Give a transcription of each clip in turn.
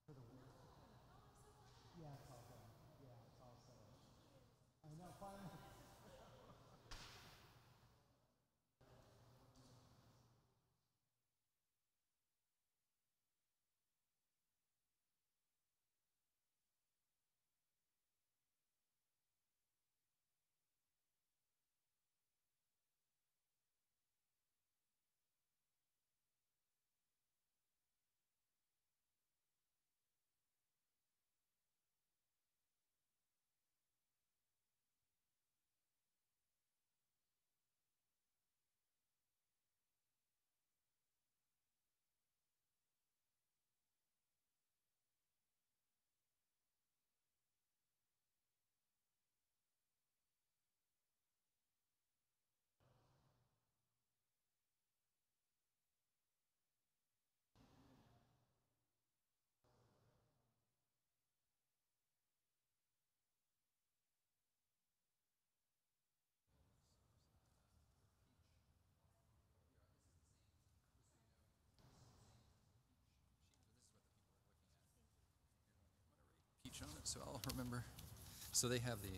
for the work. Yeah, it's all done. Yeah, it's all set up. I know, finally. On it, so I'll remember. So they have the.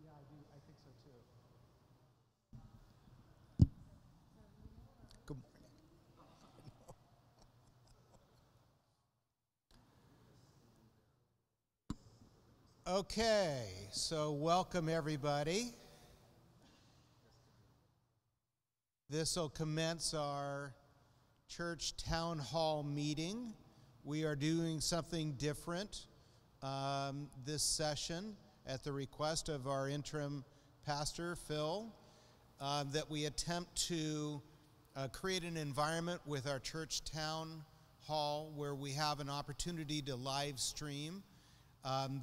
Yeah, I do. I think so too. Good morning. Okay, so welcome everybody. This will commence our church town hall meeting. We are doing something different this session at the request of our interim pastor, Phil, that we attempt to create an environment with our church town hall where we have an opportunity to live stream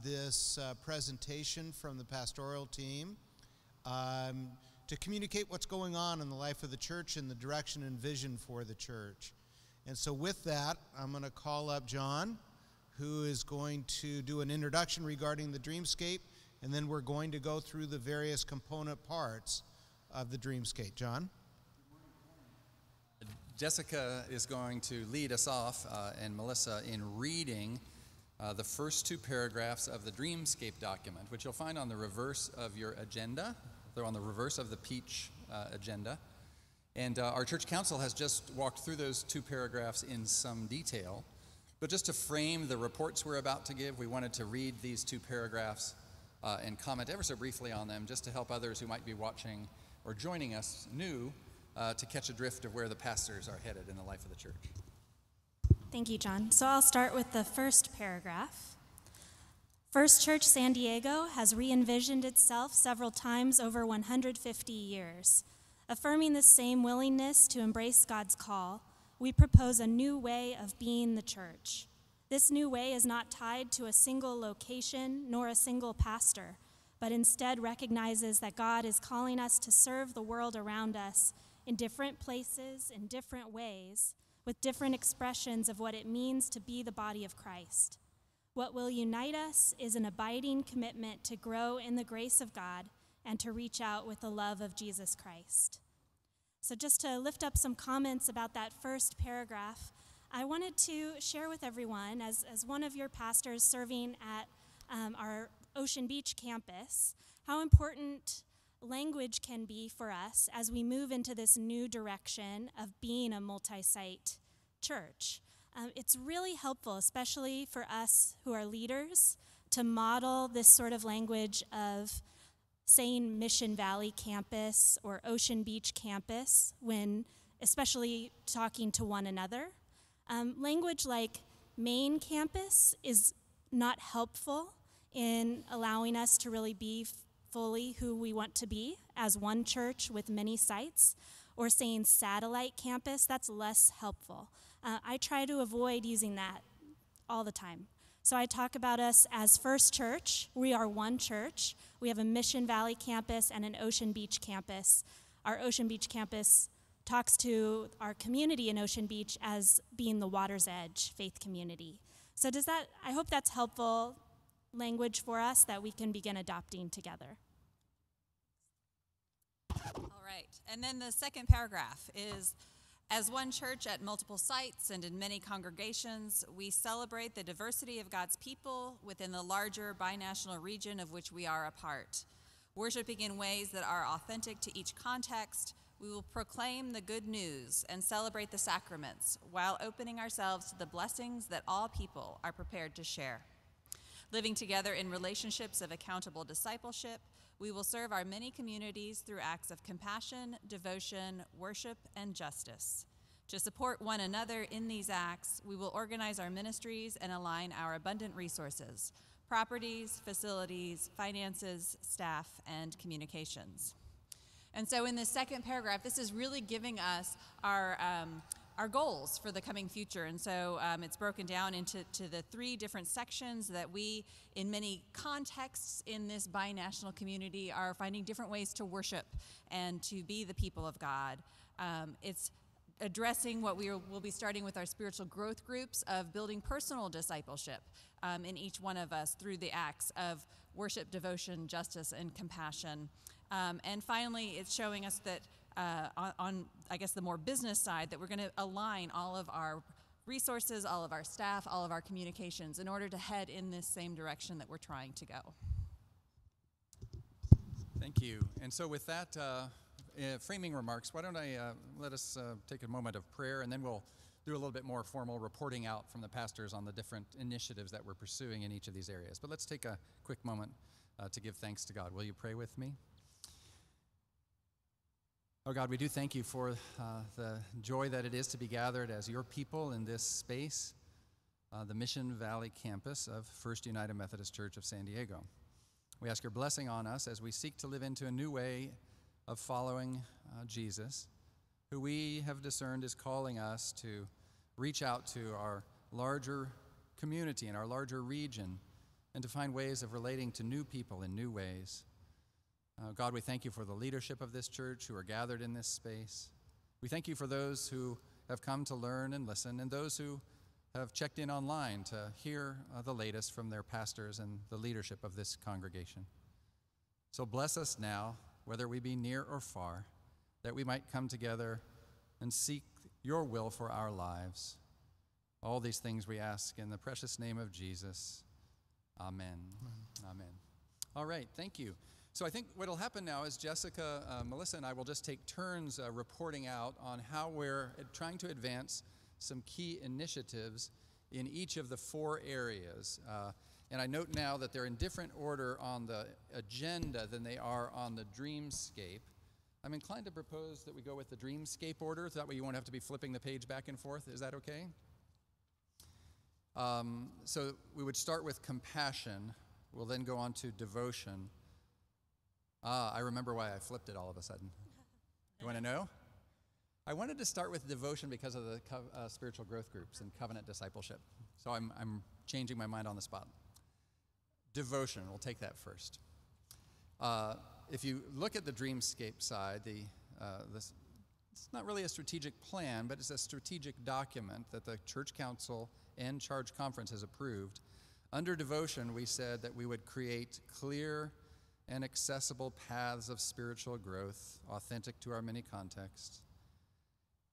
this presentation from the pastoral team to communicate what's going on in the life of the church and the direction and vision for the church. And so with that, I'm going to call up John, who is going to do an introduction regarding the Dreamscape, and then we're going to go through the various component parts of the Dreamscape. John? Jessica is going to lead us off, and Melissa, in reading the first two paragraphs of the Dreamscape document, which you'll find on the reverse of your agenda. They're on the reverse of the peach agenda. And our church council has just walked through those two paragraphs in some detail. But just to frame the reports we're about to give, we wanted to read these two paragraphs and comment ever so briefly on them, just to help others who might be watching or joining us new to catch a drift of where the pastors are headed in the life of the church. Thank you, John. So I'll start with the first paragraph. First Church San Diego has re-envisioned itself several times over 150 years. Affirming the same willingness to embrace God's call, we propose a new way of being the church. This new way is not tied to a single location nor a single pastor, but instead recognizes that God is calling us to serve the world around us in different places, in different ways, with different expressions of what it means to be the body of Christ. What will unite us is an abiding commitment to grow in the grace of God and to reach out with the love of Jesus Christ. So just to lift up some comments about that first paragraph, I wanted to share with everyone, as one of your pastors serving at our Ocean Beach campus, how important language can be for us as we move into this new direction of being a multi-site church. It's really helpful, especially for us who are leaders, to model this sort of language of saying Mission Valley campus or Ocean Beach campus when especially talking to one another. Language like main campus is not helpful in allowing us to really be fully who we want to be as one church with many sites, or saying satellite campus, that's less helpful. I try to avoid using that all the time. So I talk about us as First Church. We are one church. We have a Mission Valley campus and an Ocean Beach campus. Our Ocean Beach campus talks to our community in Ocean Beach as being the Water's Edge faith community. So I hope that's helpful language for us that we can begin adopting together. All right, and then the second paragraph is, as one church at multiple sites and in many congregations, we celebrate the diversity of God's people within the larger binational region of which we are a part. Worshiping in ways that are authentic to each context, we will proclaim the good news and celebrate the sacraments while opening ourselves to the blessings that all people are prepared to share. Living together in relationships of accountable discipleship, we will serve our many communities through acts of compassion, devotion, worship, and justice. To support one another in these acts, we will organize our ministries and align our abundant resources: properties, facilities, finances, staff, and communications. And so in this second paragraph, this is really giving us our goals for the coming future. And so it's broken down into the three different sections that we, in many contexts in this binational community, are finding different ways to worship and to be the people of God. It's addressing what we'll be starting with our spiritual growth groups of building personal discipleship in each one of us through the acts of worship, devotion, justice, and compassion. And finally, it's showing us that on, I guess, the more business side, that we're going to align all of our resources, all of our staff, all of our communications in order to head in this same direction that we're trying to go. Thank you. And so with that framing remarks, why don't I let us take a moment of prayer, and then we'll do a little bit more formal reporting out from the pastors on the different initiatives that we're pursuing in each of these areas. But let's take a quick moment to give thanks to God. Will you pray with me? Oh God, we do thank you for the joy that it is to be gathered as your people in this space, the Mission Valley campus of First United Methodist Church of San Diego. We ask your blessing on us as we seek to live into a new way of following Jesus, who we have discerned is calling us to reach out to our larger community and our larger region and to find ways of relating to new people in new ways. God, we thank you for the leadership of this church who are gathered in this space. We thank you for those who have come to learn and listen, and those who have checked in online to hear the latest from their pastors and the leadership of this congregation. So bless us now, whether we be near or far, that we might come together and seek your will for our lives. All these things we ask in the precious name of Jesus. Amen. Amen. All right, thank you. So I think what will happen now is Jessica, Melissa, and I will just take turns reporting out on how we're trying to advance some key initiatives in each of the 4 areas. And I note now that they're in different order on the agenda than they are on the Dreamscape. I'm inclined to propose that we go with the Dreamscape order, so that way you won't have to be flipping the page back and forth. Is that okay? So we would start with compassion. We'll then go on to devotion. I remember why I flipped it all of a sudden. You want to know? I wanted to start with devotion because of the spiritual growth groups and covenant discipleship. So I'm changing my mind on the spot. Devotion, we'll take that first. If you look at the Dreamscape side, it's not really a strategic plan, but it's a strategic document that the Church Council and Charge Conference has approved. Under devotion, we said that we would create clear and accessible paths of spiritual growth, authentic to our many contexts.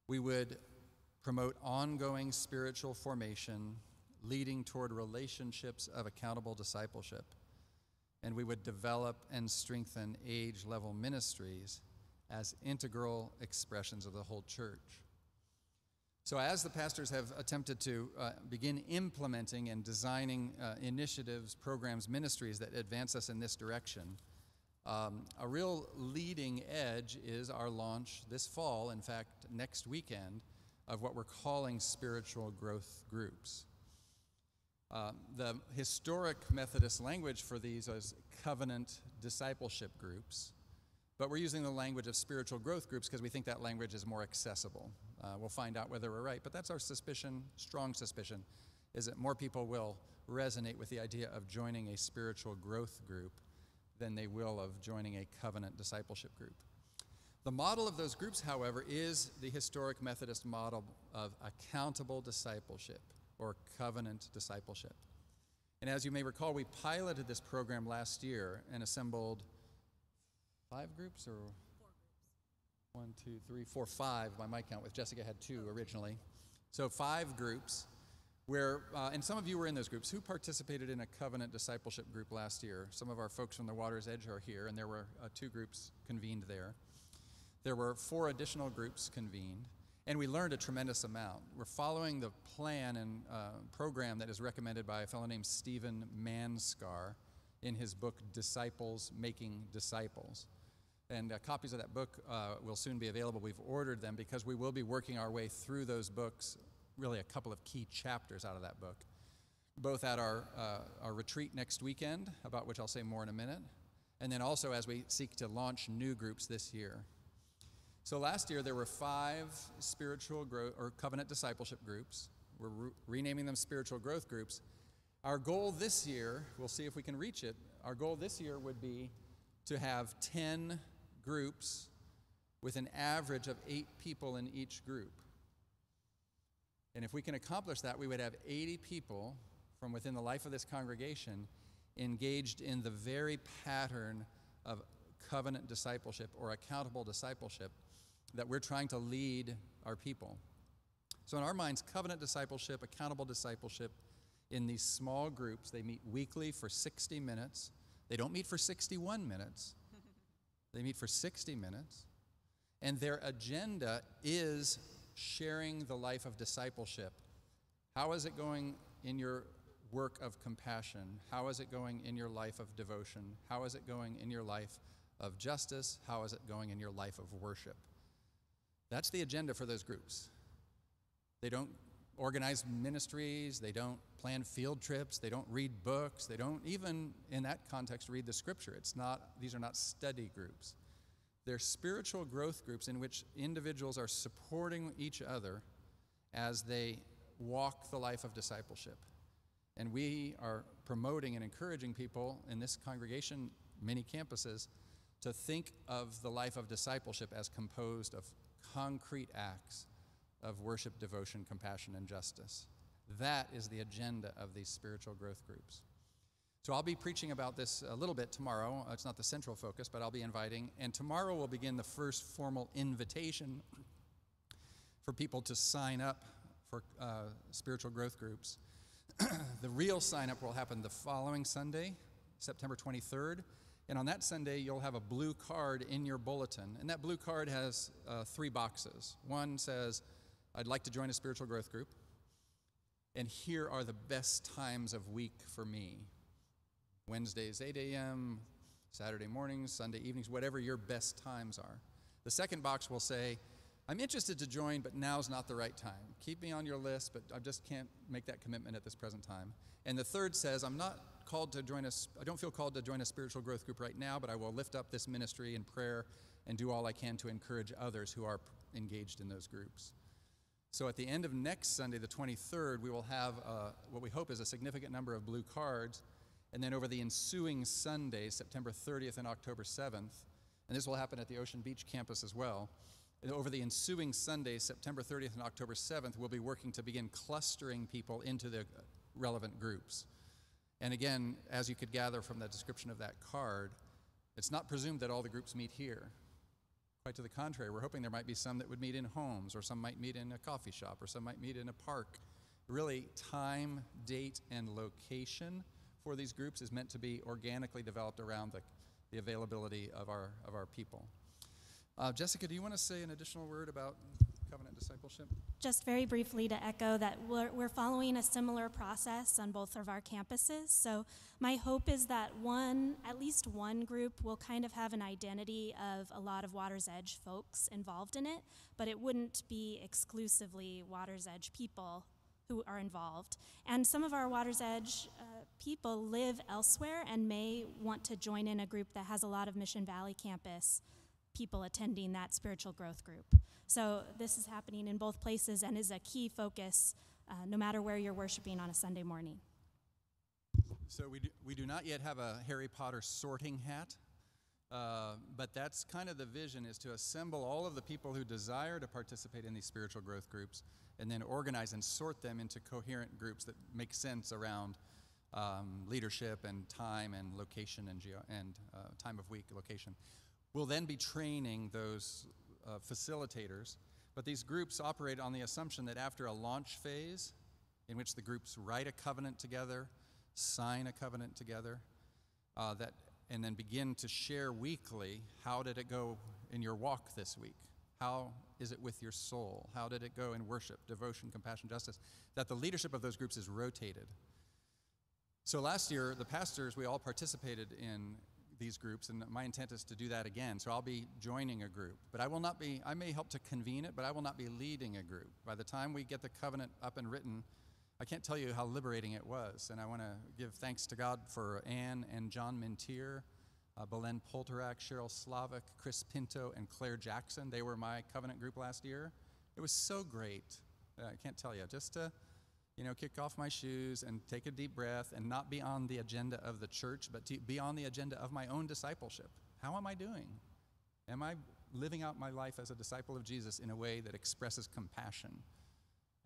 We would promote ongoing spiritual formation, leading toward relationships of accountable discipleship. And we would develop and strengthen age-level ministries as integral expressions of the whole church. So as the pastors have attempted to begin implementing and designing initiatives, programs, ministries that advance us in this direction, a real leading edge is our launch this fall, in fact, next weekend, of what we're calling spiritual growth groups. The historic Methodist language for these is covenant discipleship groups, but we're using the language of spiritual growth groups because we think that language is more accessible. We'll find out whether we're right, but that's our suspicion, strong suspicion, is that more people will resonate with the idea of joining a spiritual growth group than they will of joining a covenant discipleship group. The model of those groups, however, is the historic Methodist model of accountable discipleship or covenant discipleship. And as you may recall, we piloted this program last year and assembled 5 groups or 4 groups. 1, 2, 3, 4, 5 by my count, with Jessica had 2 originally. So 5 groups where, and some of you were in those groups. Who participated in a covenant discipleship group last year? Some of our folks from the Water's Edge are here, and there were 2 groups convened there. There were 4 additional groups convened, and we learned a tremendous amount. We're following the plan and program that is recommended by a fellow named Stephen Manskar in his book, Disciples Making Disciples. And copies of that book will soon be available. We've ordered them because we will be working our way through those books, really a couple of key chapters out of that book, both at our retreat next weekend, about which I'll say more in a minute, and then also as we seek to launch new groups this year. So last year there were 5 spiritual growth or covenant discipleship groups. We're renaming them spiritual growth groups. Our goal this year, we'll see if we can reach it, our goal this year would be to have 10 groups with an average of 8 people in each group. And if we can accomplish that, we would have 80 people from within the life of this congregation engaged in the very pattern of covenant discipleship or accountable discipleship that we're trying to lead our people. So in our minds, covenant discipleship, accountable discipleship, in these small groups, they meet weekly for 60 minutes. They don't meet for 61 minutes. They meet for 60 minutes. And their agenda is sharing the life of discipleship. How is it going in your work of compassion? How is it going in your life of devotion? How is it going in your life of justice? How is it going in your life of worship? That's the agenda for those groups. They don't organize ministries, they don't plan field trips, they don't read books, they don't even, in that context, read the scripture. These are not study groups. They're spiritual growth groups in which individuals are supporting each other as they walk the life of discipleship. And we are promoting and encouraging people in this congregation, many campuses, to think of the life of discipleship as composed of concrete acts of worship, devotion, compassion, and justice. That is the agenda of these spiritual growth groups. So I'll be preaching about this a little bit tomorrow. It's not the central focus, but I'll be inviting. And tomorrow will begin the first formal invitation for people to sign up for spiritual growth groups. The real sign-up will happen the following Sunday, September 23rd. And on that Sunday, you'll have a blue card in your bulletin. And that blue card has 3 boxes. One says, I'd like to join a spiritual growth group. And here are the best times of week for me. Wednesdays, 8 a.m., Saturday mornings, Sunday evenings, whatever your best times are. The second box will say, I'm interested to join, but now's not the right time. Keep me on your list, but I just can't make that commitment at this present time. And the third says, I don't feel called to join a spiritual growth group right now, but I will lift up this ministry in prayer and do all I can to encourage others who are engaged in those groups. So at the end of next Sunday, the 23rd, we will have what we hope is a significant number of blue cards. And then over the ensuing Sundays, September 30th and October 7th, and this will happen at the Ocean Beach campus as well, over the ensuing Sundays, September 30th and October 7th, we'll be working to begin clustering people into the relevant groups. And again, as you could gather from the description of that card, it's not presumed that all the groups meet here. Quite to the contrary, we're hoping there might be some that would meet in homes, or some might meet in a coffee shop, or some might meet in a park. Really, time, date, and location for these groups is meant to be organically developed around the availability of our people. Jessica, do you want to say an additional word about covenant discipleship? Just very briefly to echo that we're following a similar process on both of our campuses. So my hope is that at least one group will kind of have an identity of a lot of Water's Edge folks involved in it, but it wouldn't be exclusively Water's Edge people who are involved. And some of our Water's Edge people live elsewhere and may want to join in a group that has a lot of Mission Valley campus people attending that spiritual growth group. So this is happening in both places and is a key focus no matter where you're worshiping on a Sunday morning. So we do not yet have a Harry Potter sorting hat, but that's kind of the vision, is to assemble all of the people who desire to participate in these spiritual growth groups and then organize and sort them into coherent groups that make sense around leadership and time and location and time of week location. We'll then be training those facilitators, but these groups operate on the assumption that after a launch phase, in which the groups write a covenant together, sign a covenant together, and then begin to share weekly, how did it go in your walk this week? How is it with your soul? How did it go in worship, devotion, compassion, justice? That the leadership of those groups is rotated. So last year, the pastors, we all participated in these groups, and my intent is to do that again. So I'll be joining a group, but I may help to convene it, but I will not be leading a group. By the time we get the covenant up and written, I can't tell you how liberating it was. And I want to give thanks to God for Anne and John Mintier, Belen Polterak, Cheryl Slavic, Chris Pinto, and Claire Jackson. They were my covenant group last year. It was so great. I can't tell you. Just to kick off my shoes and take a deep breath and not be on the agenda of the church, but to be on the agenda of my own discipleship. How am I doing? Am I living out my life as a disciple of Jesus in a way that expresses compassion?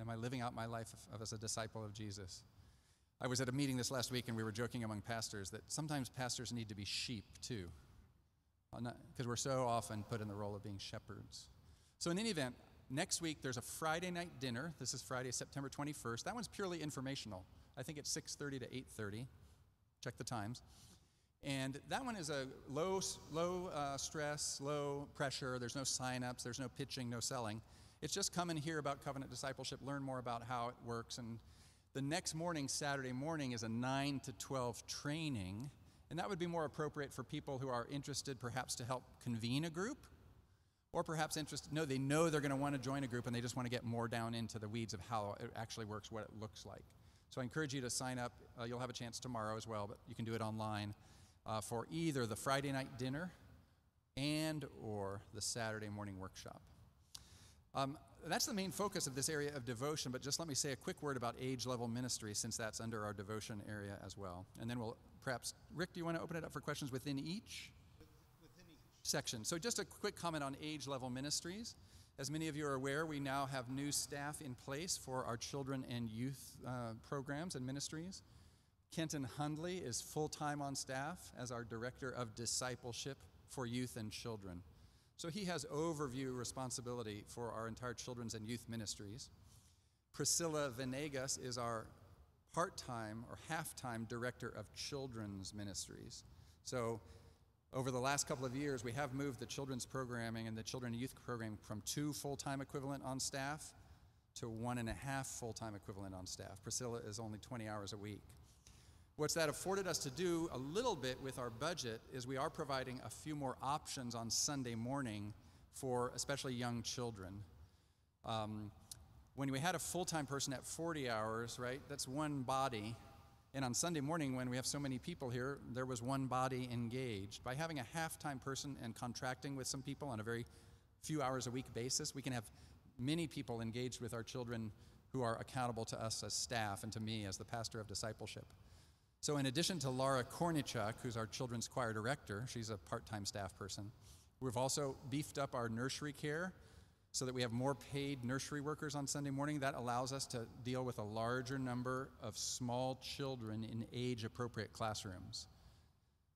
Am I living out my life as a disciple of Jesus? I was at a meeting this last week, and we were joking among pastors that sometimes pastors need to be sheep too, because we're so often put in the role of being shepherds. So in any event, next week, there's a Friday night dinner. This is Friday, September 21st. That one's purely informational. I think it's 6:30 to 8:30. Check the times. And that one is a low stress, low pressure. There's no sign-ups. There's no pitching, no selling. It's just come and hear about covenant discipleship, learn more about how it works. And the next morning, Saturday morning, is a 9 to 12 training. And that would be more appropriate for people who are interested perhaps to help convene a group, or perhaps they know they're going to want to join a group and they just want to get more down into the weeds of how it actually works, what it looks like. So I encourage you to sign up. You'll have a chance tomorrow as well, but you can do it online for either the Friday night dinner and or the Saturday morning workshop. That's the main focus of this area of devotion, but just let me say a quick word about age level ministry, since that's under our devotion area as well. And then we'll perhaps, Rick, do you want to open it up for questions within each? Within each section. So just a quick comment on age level ministries. As many of you are aware, we now have new staff in place for our children and youth programs and ministries. Kenton Hundley is full-time on staff as our Director of Discipleship for Youth and Children. So he has overview responsibility for our entire children's and youth ministries. Priscilla Venegas is our part-time or half-time Director of Children's Ministries. So over the last couple of years, we have moved the children's programming and the children and youth program from 2 full-time equivalent on staff to 1.5 full-time equivalent on staff. Priscilla is only 20 hours a week. What's that afforded us to do a little bit with our budget is we are providing a few more options on Sunday morning for especially young children. When we had a full-time person at 40 hours, right, that's one body. And on Sunday morning, when we have so many people here, there was one body engaged. By having a half-time person and contracting with some people on a very few hours a week basis, we can have many people engaged with our children who are accountable to us as staff and to me as the pastor of discipleship. So in addition to Laura Kornichuk, who's our children's choir director, she's a part-time staff person, we've also beefed up our nursery care so that we have more paid nursery workers on Sunday morning. That allows us to deal with a larger number of small children in age-appropriate classrooms.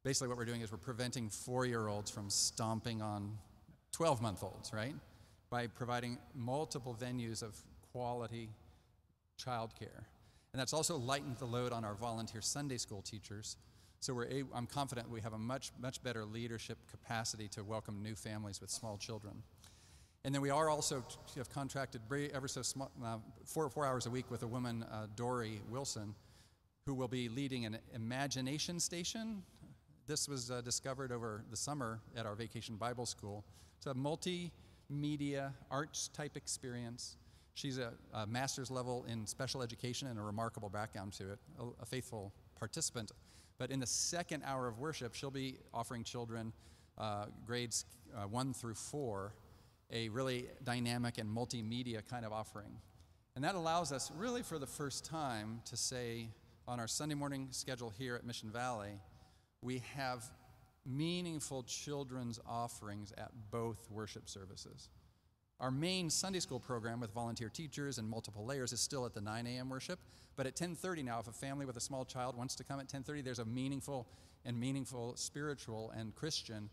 Basically what we're doing is we're preventing 4-year-olds from stomping on 12-month-olds, right? By providing multiple venues of quality childcare. And that's also lightened the load on our volunteer Sunday school teachers. So I'm confident we have a much better leadership capacity to welcome new families with small children. And then we are also have contracted ever so small, 4 hours a week with a woman, Dory Wilson, who will be leading an imagination station. This was discovered over the summer at our Vacation Bible School. It's a multimedia arts type experience. She's a master's level in special education and a remarkable background to it, a faithful participant. But in the second hour of worship, she'll be offering children grades 1 through 4 a really dynamic and multimedia kind of offering. And that allows us really for the first time to say on our Sunday morning schedule here at Mission Valley, we have meaningful children's offerings at both worship services. Our main Sunday school program with volunteer teachers and multiple layers is still at the 9 a.m. worship, but at 10:30 now, if a family with a small child wants to come at 10:30, there's a meaningful spiritual and Christian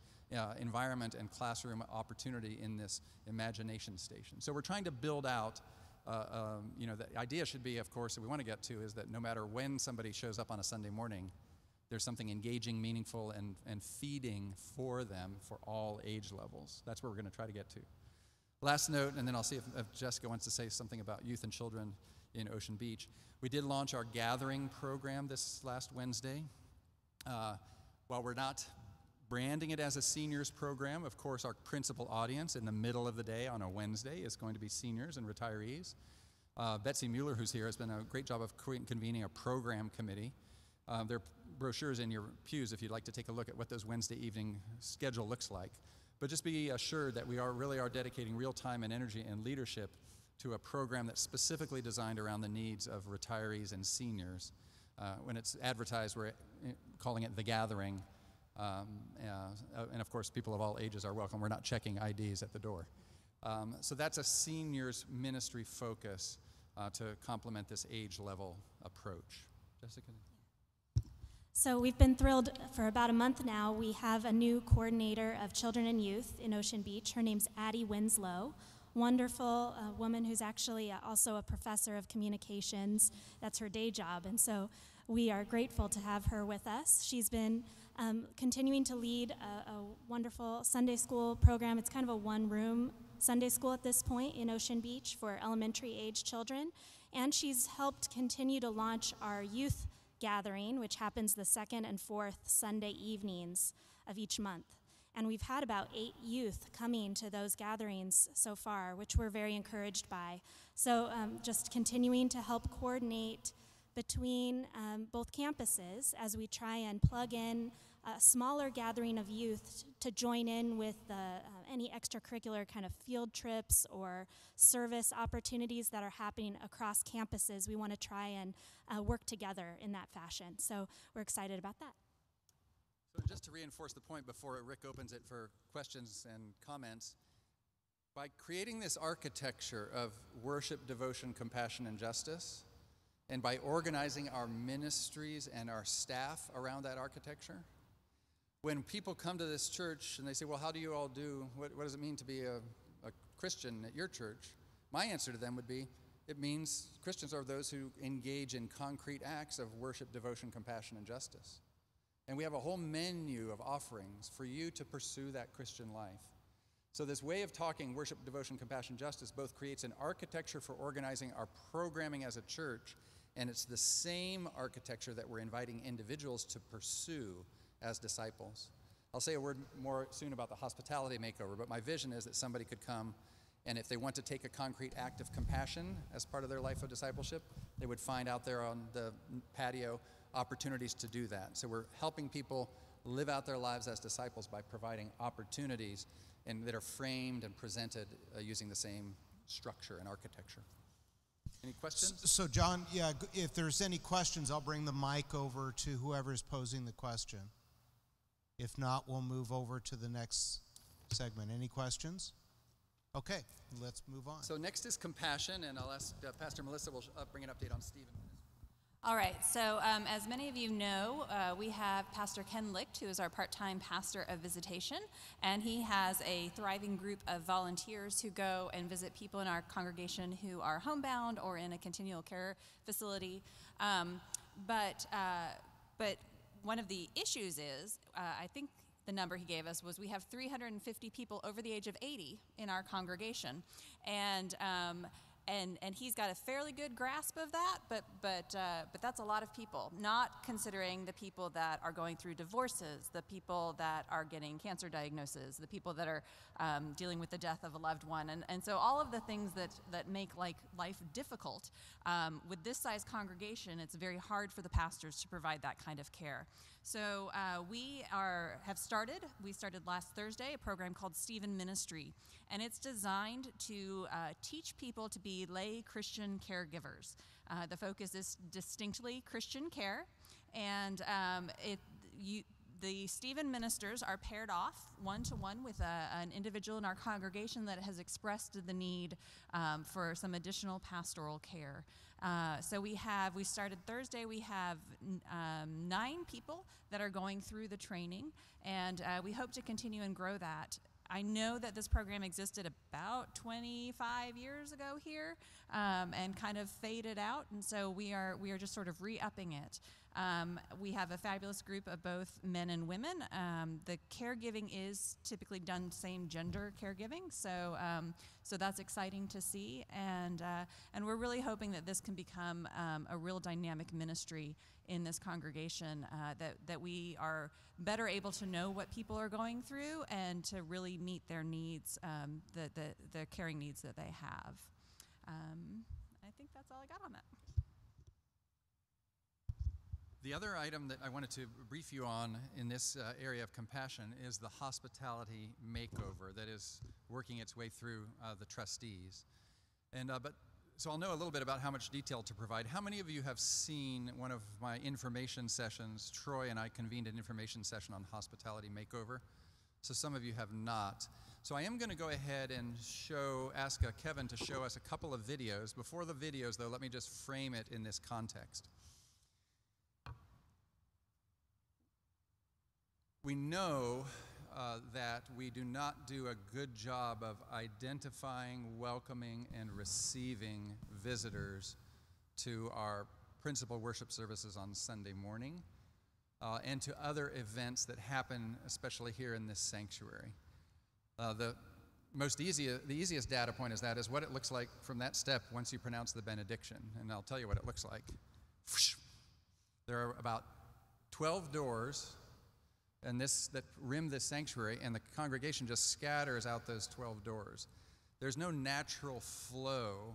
environment and classroom opportunity in this imagination station. So we're trying to build out, the idea should be, of course, that we want to get to is that no matter when somebody shows up on a Sunday morning, there's something engaging, meaningful, and feeding for them for all age levels. That's where we're going to try to get to. Last note, and then I'll see if Jessica wants to say something about youth and children in Ocean Beach. We did launch our gathering program this last Wednesday. While we're not branding it as a seniors program, of course, our principal audience in the middle of the day on a Wednesday is going to be seniors and retirees. Betsy Mueller, who's here, has done a great job of convening a program committee. There are brochures in your pews if you'd like to take a look at what those Wednesday evening schedule looks like. But just be assured that we really are dedicating real time and energy and leadership to a program that's specifically designed around the needs of retirees and seniors. When it's advertised, we're calling it The Gathering. And of course, people of all ages are welcome. We're not checking IDs at the door. So that's a seniors ministry focus to complement this age level approach. Jessica? So we've been thrilled for about a month now. We have a new coordinator of children and youth in Ocean Beach. Her name's Addie Winslow. Wonderful woman who's actually also a professor of communications. That's her day job. And so we are grateful to have her with us. She's been continuing to lead a wonderful Sunday school program. It's kind of a one-room Sunday school at this point in Ocean Beach for elementary age children. And she's helped continue to launch our youth gathering, which happens the 2nd and 4th Sunday evenings of each month. And we've had about 8 youth coming to those gatherings so far, which we're very encouraged by. So just continuing to help coordinate between both campuses as we try and plug in a smaller gathering of youth to join in with any extracurricular kind of field trips or service opportunities that are happening across campuses. We want to try and work together in that fashion. So we're excited about that. So just to reinforce the point before Rick opens it for questions and comments, by creating this architecture of worship, devotion, compassion, and justice, and by organizing our ministries and our staff around that architecture, when people come to this church and they say, well, how do you all do, what does it mean to be a Christian at your church? My answer to them would be, it means Christians are those who engage in concrete acts of worship, devotion, compassion, and justice. And we have a whole menu of offerings for you to pursue that Christian life. So this way of talking worship, devotion, compassion, justice both creates an architecture for organizing our programming as a church, and it's the same architecture that we're inviting individuals to pursue as disciples. I'll say a word more soon about the hospitality makeover, but my vision is that somebody could come, and if they want to take a concrete act of compassion as part of their life of discipleship, they would find out there on the patio opportunities to do that. So we're helping people live out their lives as disciples by providing opportunities and that are framed and presented using the same structure and architecture. Any questions? So John, yeah, if there's any questions, I'll bring the mic over to whoever's posing the question. If not, we'll move over to the next segment. Any questions? Okay, let's move on. So next is compassion, and I'll ask Pastor Melissa will bring an update on Stephen. All right, so as many of you know, we have Pastor Ken Licht, who is our part-time pastor of visitation, and he has a thriving group of volunteers who go and visit people in our congregation who are homebound or in a continual care facility. But one of the issues is, I think the number he gave us was we have 350 people over the age of 80 in our congregation, and he's got a fairly good grasp of that, but that's a lot of people, not considering the people that are going through divorces, the people that are getting cancer diagnoses, the people that are dealing with the death of a loved one, and so all of the things that make life difficult. With this size congregation, it's very hard for the pastors to provide that kind of care. So we started last Thursday a program called Stephen Ministry, and it's designed to teach people to be lay Christian caregivers. The focus is distinctly Christian care, and the Stephen ministers are paired off one-to-one with an individual in our congregation that has expressed the need for some additional pastoral care. So we started Thursday, we have 9 people that are going through the training, and we hope to continue and grow that. I know that this program existed about 25 years ago here and kind of faded out, and so we are just sort of re-upping it. We have a fabulous group of both men and women. The caregiving is typically done same gender caregiving, so that's exciting to see, and we're really hoping that this can become a real dynamic ministry in this congregation, that we are better able to know what people are going through and to really meet their needs, the caring needs that they have. I think that's all I got on that. The other item that I wanted to brief you on in this area of compassion is the hospitality makeover that is working its way through the trustees. So I'll know a little bit about how much detail to provide. How many of you have seen one of my information sessions? Troy and I convened an information session on hospitality makeover. So some of you have not. So I am going to go ahead and ask Kevin to show us a couple of videos. Before the videos, though, let me just frame it in this context. We know that we do not do a good job of identifying, welcoming, and receiving visitors to our principal worship services on Sunday morning and to other events that happen, especially here in this sanctuary. The easiest data point is what it looks like from that step once you pronounce the benediction, and I'll tell you what it looks like. There are about 12 doors and that rim this sanctuary, and the congregation just scatters out those 12 doors. There's no natural flow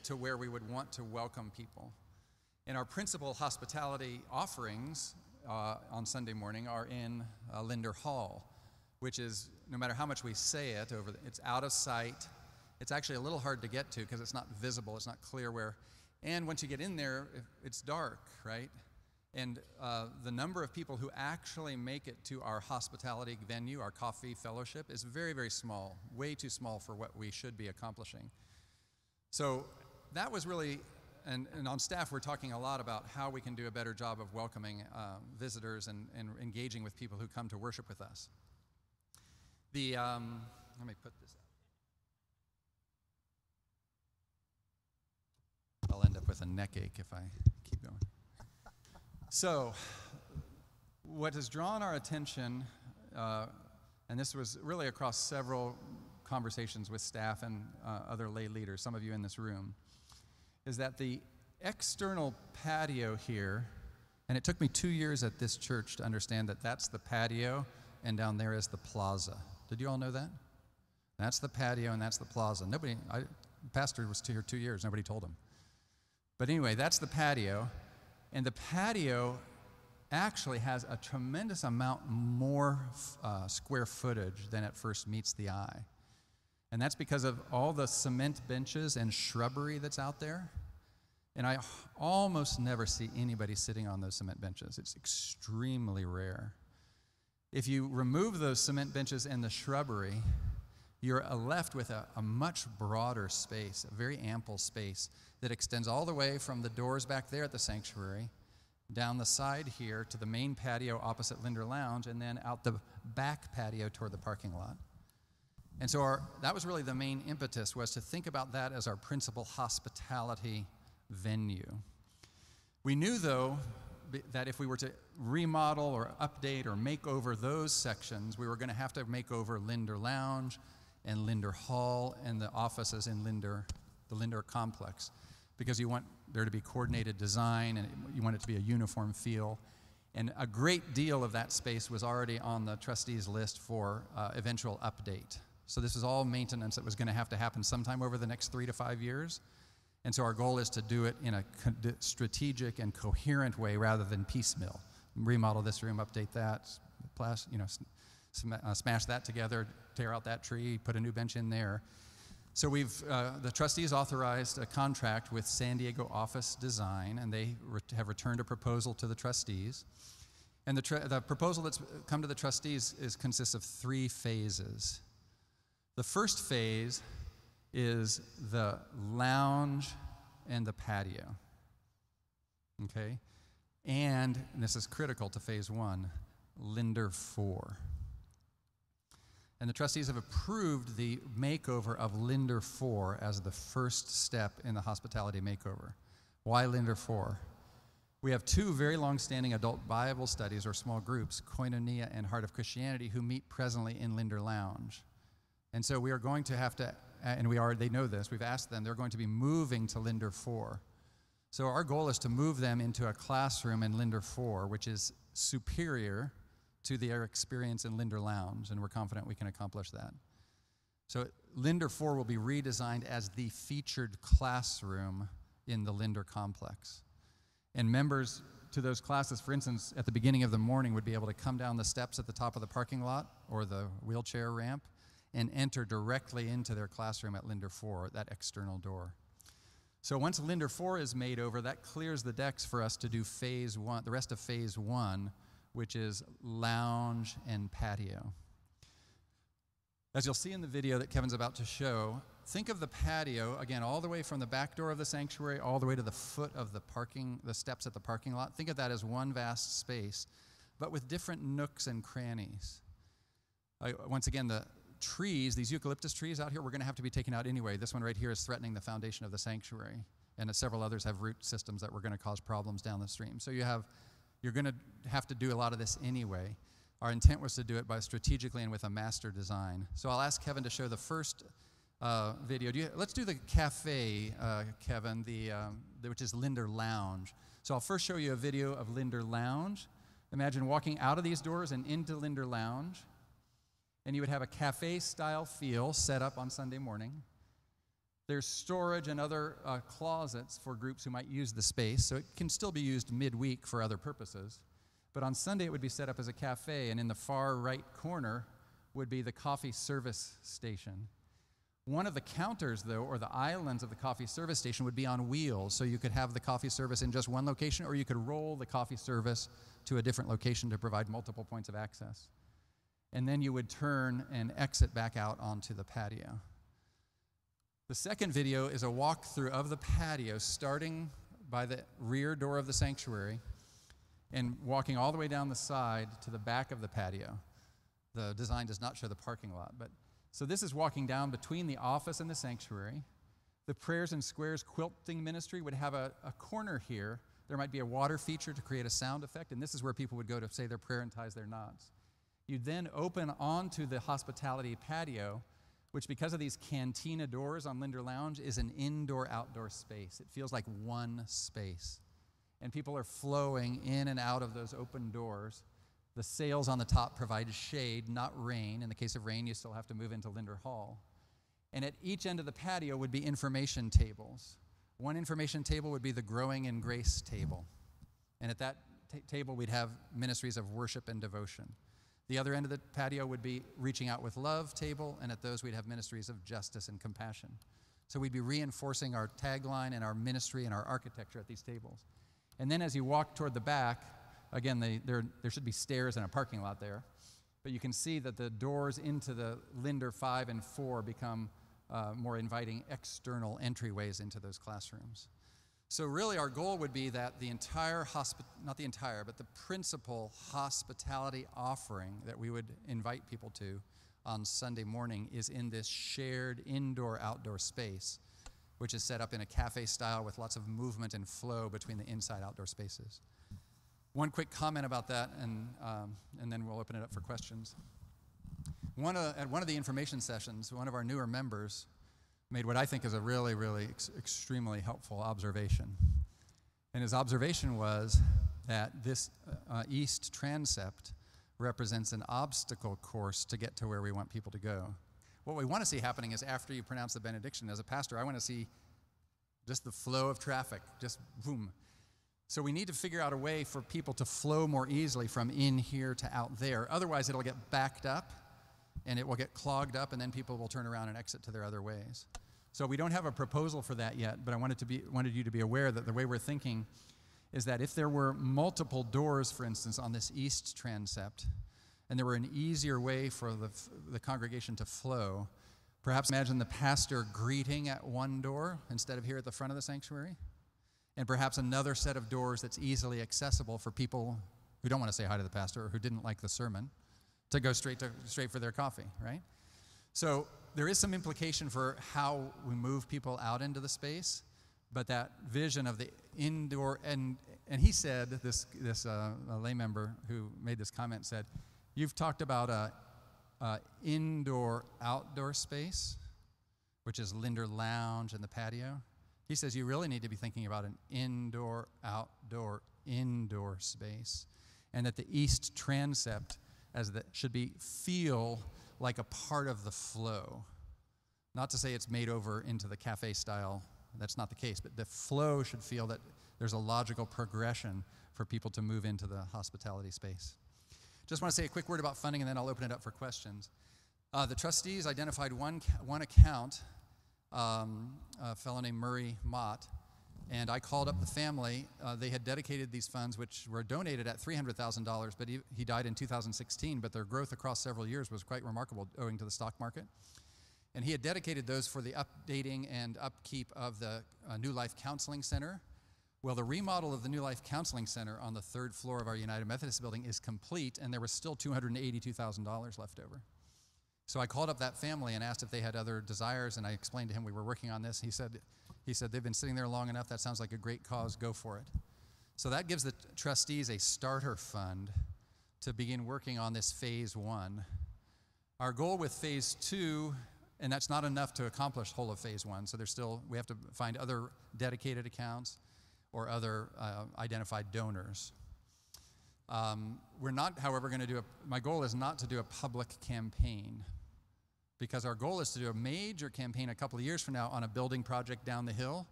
to where we would want to welcome people. And our principal hospitality offerings on Sunday morning are in Linder Hall, which is, no matter how much we say it, it's out of sight. It's actually a little hard to get to because it's not visible, it's not clear where. And once you get in there, it's dark, right? And the number of people who actually make it to our hospitality venue, our coffee fellowship, is very, very small, way too small for what we should be accomplishing. So that was really, and on staff we're talking a lot about how we can do a better job of welcoming visitors and engaging with people who come to worship with us. Let me put this out. I'll end up with a neck ache if I keep going. So, what has drawn our attention, and this was really across several conversations with staff and other lay leaders, some of you in this room, is that the external patio here, and it took me 2 years at this church to understand that that's the patio and down there is the plaza. Did you all know that? That's the patio and that's the plaza. The pastor was here 2 years, nobody told him. But anyway, that's the patio. And the patio actually has a tremendous amount more square footage than at first meets the eye. And that's because of all the cement benches and shrubbery that's out there. And I almost never see anybody sitting on those cement benches. It's extremely rare. If you remove those cement benches and the shrubbery, you're left with a much broader space, a very ample space that extends all the way from the doors back there at the sanctuary, down the side here to the main patio opposite Linder Lounge, and then out the back patio toward the parking lot. And so that was really the main impetus, was to think about that as our principal hospitality venue. We knew, though, that if we were to remodel or update or make over those sections, we were going to have to make over Linder Lounge and Linder Hall and the offices in the Linder complex, because you want there to be coordinated design and you want it to be a uniform feel. And a great deal of that space was already on the trustees' list for eventual update. So this is all maintenance that was going to happen sometime over the next 3 to 5 years. And so our goal is to do it in a strategic and coherent way rather than piecemeal. Remodel this room, update that, smash that together, tear out that tree, put a new bench in there. So the trustees authorized a contract with San Diego Office Design, and they have returned a proposal to the trustees. And the proposal that's come to the trustees consists of 3 phases. The first phase is the lounge and the patio, okay? And this is critical to phase 1, Linder 4. And the trustees have approved the makeover of Linder 4 as the first step in the hospitality makeover. Why Linder 4? We have 2 very long-standing adult Bible studies or small groups, Koinonia and Heart of Christianity, who meet presently in Linder Lounge. And so we are going to have to, and they know this, we've asked them, they're going to be moving to Linder 4. So our goal is to move them into a classroom in Linder 4, which is superior to their experience in Linder Lounge, and we're confident we can accomplish that. So Linder 4 will be redesigned as the featured classroom in the Linder complex. And members to those classes, for instance, at the beginning of the morning would be able to come down the steps at the top of the parking lot or the wheelchair ramp and enter directly into their classroom at Linder 4, that external door. So once Linder 4 is made over, that clears the decks for us to do phase 1, the rest of phase 1, which is lounge and patio. As you'll see in the video that Kevin's about to show, think of the patio, again, all the way from the back door of the sanctuary, all the way to the foot of the steps at the parking lot. Think of that as one vast space, but with different nooks and crannies. Once again, the trees, these eucalyptus trees out here, we're going to have to be taken out anyway. This one right here is threatening the foundation of the sanctuary, and several others have root systems that were going to cause problems down the stream. So you're going to have to do a lot of this anyway. Our intent was to do it strategically and with a master design. So I'll ask Kevin to show the first video. Let's do the cafe, Kevin, which is Linder Lounge. So I'll first show you a video of Linder Lounge. Imagine walking out of these doors and into Linder Lounge, and you would have a cafe-style feel set up on Sunday morning. There's storage and other closets for groups who might use the space, so it can still be used midweek for other purposes. But on Sunday, it would be set up as a cafe, and in the far right corner would be the coffee service station. One of the counters, though, or the islands of the coffee service station would be on wheels, so you could have the coffee service in just one location, or you could roll the coffee service to a different location to provide multiple points of access. And then you would turn and exit back out onto the patio. The second video is a walkthrough of the patio, starting by the rear door of the sanctuary and walking all the way down the side to the back of the patio. The design does not show the parking lot, but so this is walking down between the office and the sanctuary. The Prayers and Squares quilting ministry would have a corner here. There might be a water feature to create a sound effect, and this is where people would go to say their prayer and ties their knots. You'd then open onto the hospitality patio, which, because of these cantina doors on Linder Lounge, is an indoor-outdoor space. It feels like one space. And people are flowing in and out of those open doors. The sails on the top provide shade, not rain. In the case of rain, you still have to move into Linder Hall. And at each end of the patio would be information tables. One information table would be the Growing in Grace table. And at that table, we'd have ministries of worship and devotion. The other end of the patio would be Reaching Out with Love table, and at those we'd have ministries of justice and compassion. So we'd be reinforcing our tagline and our ministry and our architecture at these tables. And then as you walk toward the back, again, there should be stairs and a parking lot there, but you can see that the doors into the Linder 5 and 4 become more inviting external entryways into those classrooms. So really our goal would be that the but the principal hospitality offering that we would invite people to on Sunday morning is in this shared indoor-outdoor space, which is set up in a cafe style with lots of movement and flow between the inside-outdoor spaces. One quick comment about that, and then we'll open it up for questions. At one of the information sessions, one of our newer members made what I think is a really, really extremely helpful observation. And his observation was that this east transept represents an obstacle course to get to where we want people to go. What we want to see happening is after you pronounce the benediction, as a pastor, I want to see just the flow of traffic, just boom. So we need to figure out a way for people to flow more easily from in here to out there. Otherwise, it'll get backed up, and it will get clogged up, and then people will turn around and exit to their other ways. So we don't have a proposal for that yet, but I wanted you to be aware that the way we're thinking is that if there were multiple doors, for instance, on this east transept, and there were an easier way for the congregation to flow, perhaps imagine the pastor greeting at one door instead of here at the front of the sanctuary, and perhaps another set of doors that's easily accessible for people who don't want to say hi to the pastor or who didn't like the sermon to go straight for their coffee, right? So there is some implication for how we move people out into the space, but that vision of the indoor, and he said, this lay member who made this comment said, you've talked about a indoor-outdoor space, which is Linder Lounge and the patio. He says you really need to be thinking about an indoor-outdoor indoor space, and that the east transept should feel like a part of the flow. Not to say it's made over into the cafe style, that's not the case, but the flow should feel that there's a logical progression for people to move into the hospitality space. Just want to say a quick word about funding, and then I'll open it up for questions. The trustees identified one account, a fellow named Murray Mott, and I called up the family. They had dedicated these funds, which were donated at $300,000, but he died in 2016, but their growth across several years was quite remarkable owing to the stock market. And he had dedicated those for the updating and upkeep of the New Life Counseling Center. Well, the remodel of the New Life Counseling Center on the 3rd floor of our United Methodist building is complete, and there was still $282,000 left over. So I called up that family and asked if they had other desires, and I explained to him we were working on this. He said they've been sitting there long enough. That sounds like a great cause. Go for it. So that gives the trustees a starter fund to begin working on this phase 1. Our goal with phase 2, and that's not enough to accomplish whole of phase 1, so we have to find other dedicated accounts or other identified donors. We're not, however, going to my goal is not to do a public campaign. because our goal is to do a major campaign a couple of years from now on a building project down the hill.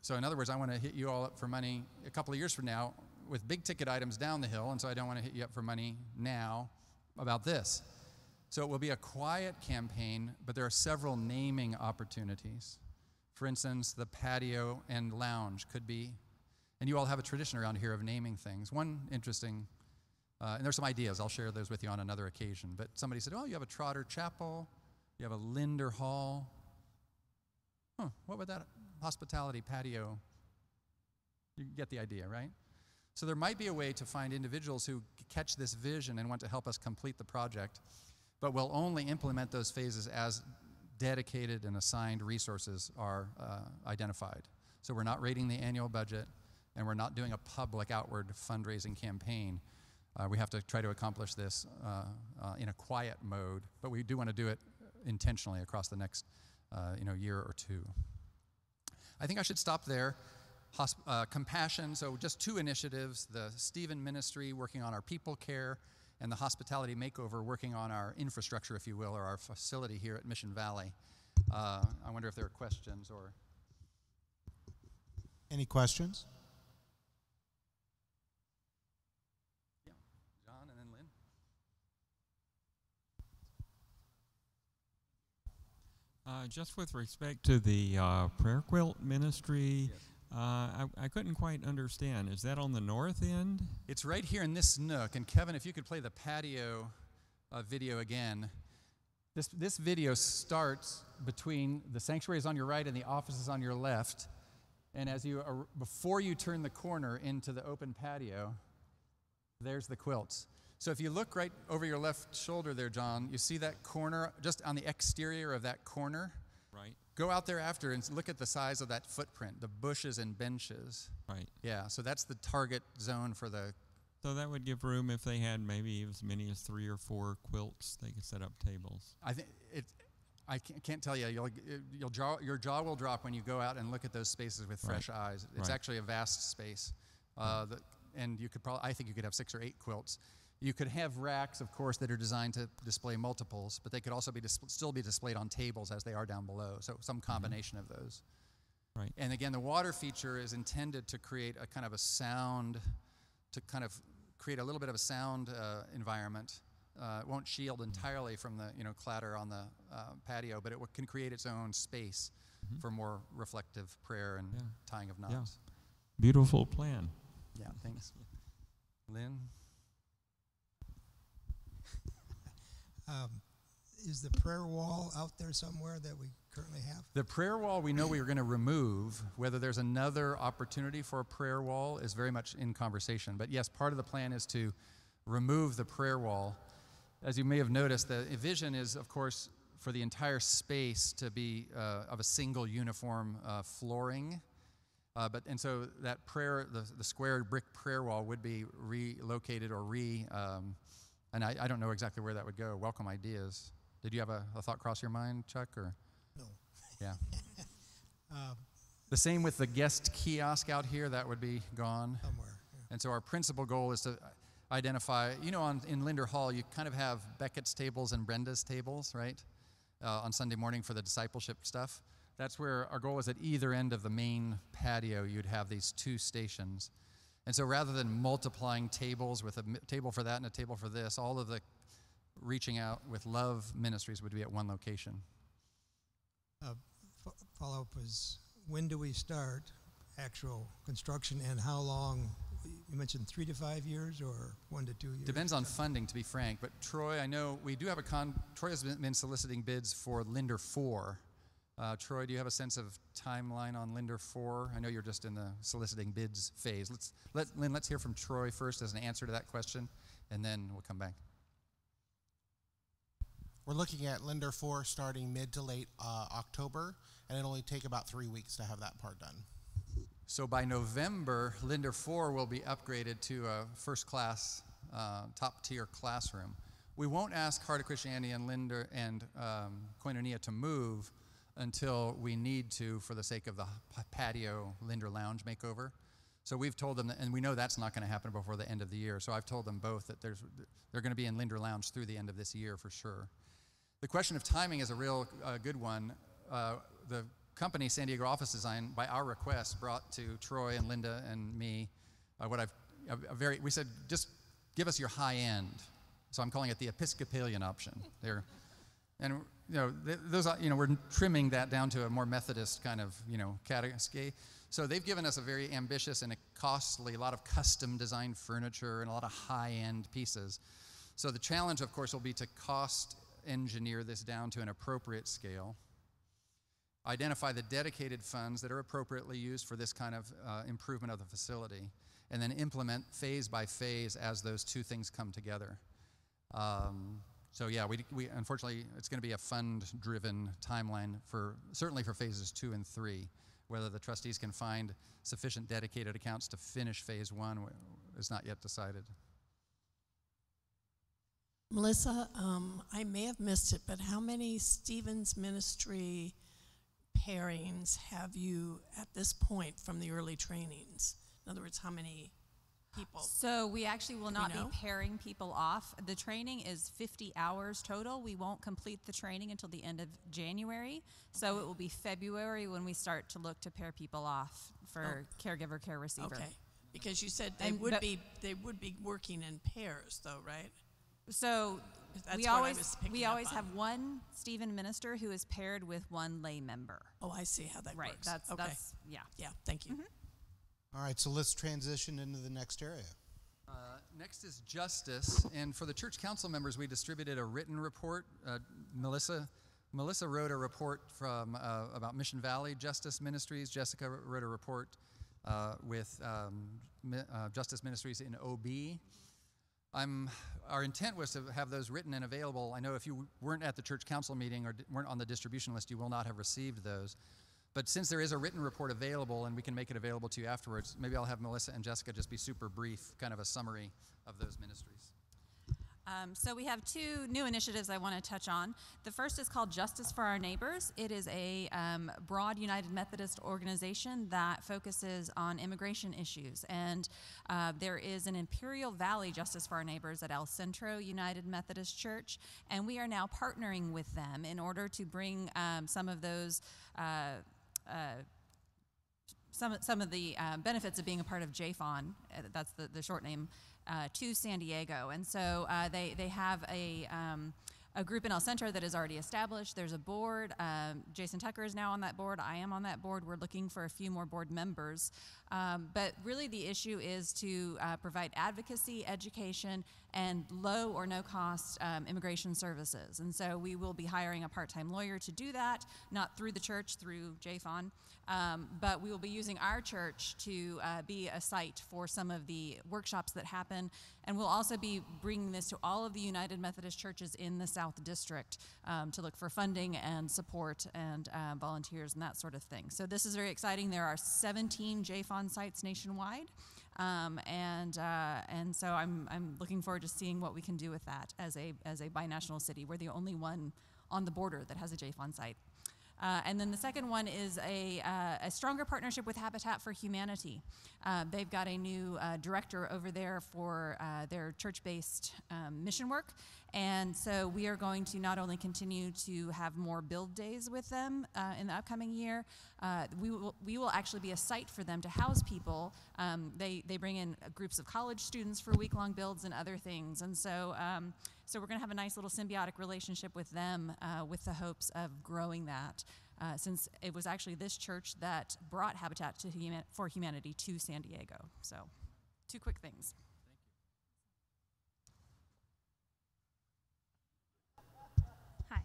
So in other words, I want to hit you all up for money a couple of years from now with big ticket items down the hill, and so I don't want to hit you up for money now about this. So it will be a quiet campaign, but there are several naming opportunities. For instance, the patio and lounge could be, and you all have a tradition around here of naming things. One interesting, and there's some ideas, I'll share those with you on another occasion, but somebody said, oh, you have a Trotter Chapel, you have a Linder Hall. What would that hospitality patio, you get the idea, right? So there might be a way to find individuals who catch this vision and want to help us complete the project, but we'll only implement those phases as dedicated and assigned resources are identified. So we're not rating the annual budget, and we're not doing a public outward fundraising campaign. We have to try to accomplish this in a quiet mode, but we do want to do it intentionally across the next year or two. I think I should stop there. Compassion, so just two initiatives, the Stephen Ministry working on our people care, and the Hospitality Makeover working on our infrastructure, if you will, or our facility here at Mission Valley. I wonder if there are questions or... Any questions? Yeah, John and then Lynn. Just with respect to the prayer quilt ministry, Yes. I couldn't quite understand. Is that on the north end? It's right here in this nook, and Kevin, if you could play the patio video again. This video starts between the sanctuaries on your right and the offices on your left, and as you before you turn the corner into the open patio, there's the quilts. So if you look right over your left shoulder there, John, you see that corner, just on the exterior of that corner? Right. Go out there after and look at the size of that footprint, the bushes and benches. Right. Yeah, so that's the target zone for the... So that would give room if they had maybe as many as 3 or 4 quilts, they could set up tables. I think I can't tell you. Your jaw will drop when you go out and look at those spaces with fresh eyes. It's Right. actually a vast space, and you could I think you could have 6 or 8 quilts. You could have racks, of course, that are designed to display multiples, but they could also be still be displayed on tables as they are down below. So some combination of those. Right. And again, the water feature is intended to create a kind of a sound, to kind of create a little bit of a sound environment. It won't shield entirely from the clatter on the patio, but it can create its own space for more reflective prayer and tying of knots. Yeah. Beautiful plan. Yeah, thanks. Lynn? Is the prayer wall out there somewhere that we currently have? The prayer wall we know we were going to remove. Whether there's another opportunity for a prayer wall is very much in conversation. But yes, part of the plan is to remove the prayer wall. As you may have noticed, the vision is, of course, for the entire space to be of a single uniform flooring. And so that the square brick prayer wall would be relocated or and I don't know exactly where that would go. Welcome ideas. Did you have a thought cross your mind, Chuck? Or No. yeah. The same with the guest kiosk out here. That would be gone. Somewhere. Yeah. And so our principal goal is to identify. In Linder Hall, you kind of have Beckett's tables and Brenda's tables, right? On Sunday morning for the discipleship stuff. That's where our goal is at either end of the main patio, you'd have these 2 stations. And so rather than multiplying tables with a table for that and a table for this, all of the reaching out with love ministries would be at one location. Follow-up is, when do we start actual construction, and how long? You mentioned 3 to 5 years or 1 to 2 years? Depends on funding, to be frank. But Troy, I know we do have Troy has been soliciting bids for Linder 4. Troy, do you have a sense of timeline on Linder 4? I know you're just in the soliciting bids phase. Let's hear from Troy first as an answer to that question, and then we'll come back. We're looking at Linder 4 starting mid to late October, and it'll only take about 3 weeks to have that part done. So by November, Linder 4 will be upgraded to a first-class, top-tier classroom. We won't ask Heart of Christianity and Linder and Koinonia to move until we need to for the sake of the patio Linder Lounge makeover. So we've told them, and we know that's not going to happen before the end of the year, so I've told them both that they're going to be in Linder Lounge through the end of this year for sure. The question of timing is a real good one. The company, San Diego Office Design, by our request, brought to Troy and Linda and me we said, just give us your high end. So I'm calling it the Episcopalian option. We're trimming that down to a more Methodist kind of, category. So they've given us a very ambitious and a costly, a lot of custom designed furniture and a lot of high-end pieces. So the challenge, of course, will be to cost engineer this down to an appropriate scale, identify the dedicated funds that are appropriately used for this kind of improvement of the facility, and then implement phase by phase as those two things come together. We unfortunately, it's going to be a fund-driven timeline certainly for phases 2 and 3. Whether the trustees can find sufficient dedicated accounts to finish phase 1 is not yet decided. Melissa, I may have missed it, but how many Stevens Ministry pairings have you at this point from the early trainings? In other words, how many people? So we actually will not be pairing people off. The training is 50 hours total. We won't complete the training until the end of January. So it will be February when we start to look to pair people off for caregiver, care receiver. Okay, because you said they would be working in pairs though, right? So That's we what always have one Stephen minister who is paired with one lay member. Oh, I see how that right. works. That's yeah. Yeah, thank you. Mm-hmm. All right, so let's transition into the next area. Next is justice, and for the church council members, we distributed a written report. Melissa wrote a report from about Mission Valley Justice Ministries. Jessica wrote a report with Justice Ministries in OB. Our intent was to have those written and available. I know if you weren't at the church council meeting or weren't on the distribution list, you will not have received those. But since there is a written report available and we can make it available to you afterwards, maybe I'll have Melissa and Jessica just be super brief, kind of a summary of those ministries. So we have 2 new initiatives I want to touch on. The first is called Justice for Our Neighbors. It is a broad United Methodist organization that focuses on immigration issues. And there is an Imperial Valley Justice for Our Neighbors at El Centro United Methodist Church. And we are now partnering with them in order to bring some of those some of the benefits of being a part of JFON, that's the short name, to San Diego. And so they have a group in El Centro that is already established. There's a board. Jason Tucker is now on that board. I am on that board. We're looking for a few more board members. But really the issue is to provide advocacy, education, and low or no cost immigration services. And so we will be hiring a part-time lawyer to do that, not through the church, through JFON. But we will be using our church to be a site for some of the workshops that happen. And we'll also be bringing this to all of the United Methodist churches in the South District to look for funding and support and volunteers and that sort of thing. So this is very exciting. There are 17 JFON sites nationwide. And so I'm looking forward to seeing what we can do with that as a binational city. We're the only one on the border that has a JFON site. And then the second one is a stronger partnership with Habitat for Humanity. They've got a new director over there for their church-based mission work. And so we are going to not only continue to have more build days with them in the upcoming year, we will actually be a site for them to house people. They bring in groups of college students for week-long builds and other things. And so we're going to have a nice little symbiotic relationship with them with the hopes of growing that, since it was actually this church that brought Habitat for Humanity to San Diego. So 2 quick things. Hi.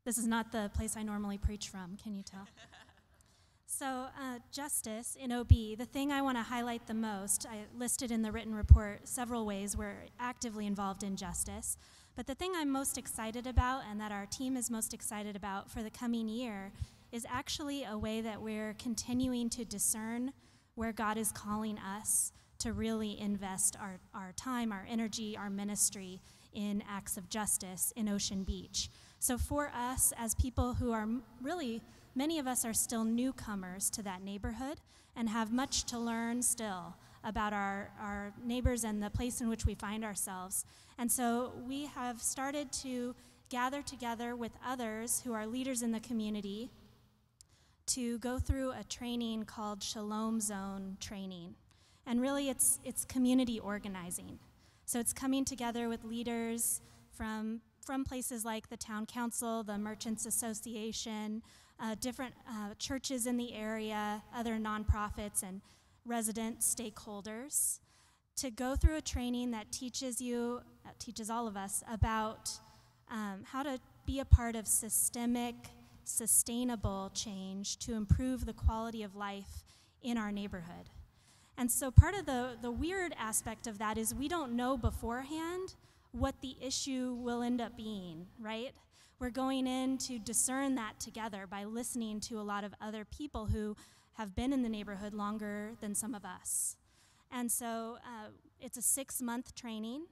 This is not the place I normally preach from, can you tell? So justice in OB, the thing I want to highlight the most, I listed in the written report several ways we're actively involved in justice, but the thing I'm most excited about and that our team is most excited about for the coming year is actually a way that we're continuing to discern where God is calling us to really invest our time, our energy, our ministry in acts of justice in Ocean Beach. So for us, as people who are really, many of us are still newcomers to that neighborhood and have much to learn still about our neighbors and the place in which we find ourselves. And so we have started to gather together with others who are leaders in the community to go through a training called Shalom Zone training. And really it's community organizing. So it's coming together with leaders from places like the town council, the Merchants Association, different churches in the area, other nonprofits and resident stakeholders, to go through a training that teaches all of us about how to be a part of systemic, sustainable change to improve the quality of life in our neighborhood. And so part of the weird aspect of that is we don't know beforehand what the issue will end up being, right? We're going in to discern that together by listening to a lot of other people who have been in the neighborhood longer than some of us. And so it's a 6-month training,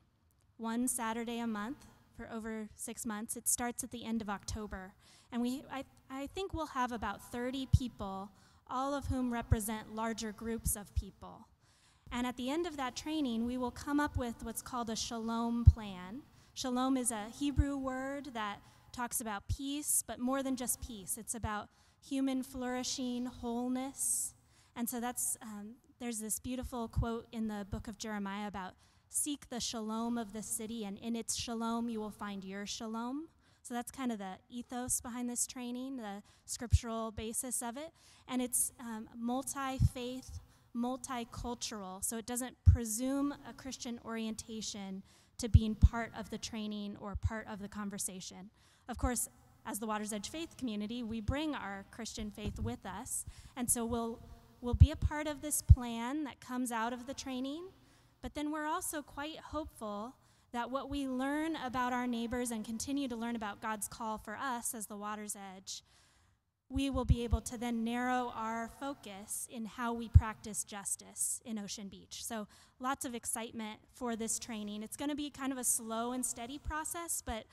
one Saturday a month for over 6 months. It starts at the end of October. And I think we'll have about 30 people, all of whom represent larger groups of people. And at the end of that training, we will come up with what's called a shalom plan. Shalom is a Hebrew word that talks about peace, but more than just peace. It's about human flourishing, wholeness. And so there's this beautiful quote in the book of Jeremiah about seek the shalom of the city, and in its shalom you will find your shalom. So that's kind of the ethos behind this training, the scriptural basis of it. And it's multi-faith, multicultural, so it doesn't presume a Christian orientation to being part of the training or part of the conversation. Of course, as the Water's Edge Faith community, we bring our Christian faith with us, and so we'll be a part of this plan that comes out of the training, but then we're also quite hopeful that what we learn about our neighbors and continue to learn about God's call for us as the Water's Edge, we will be able to then narrow our focus in how we practice justice in Ocean Beach. So lots of excitement for this training. It's going to be kind of a slow and steady process, but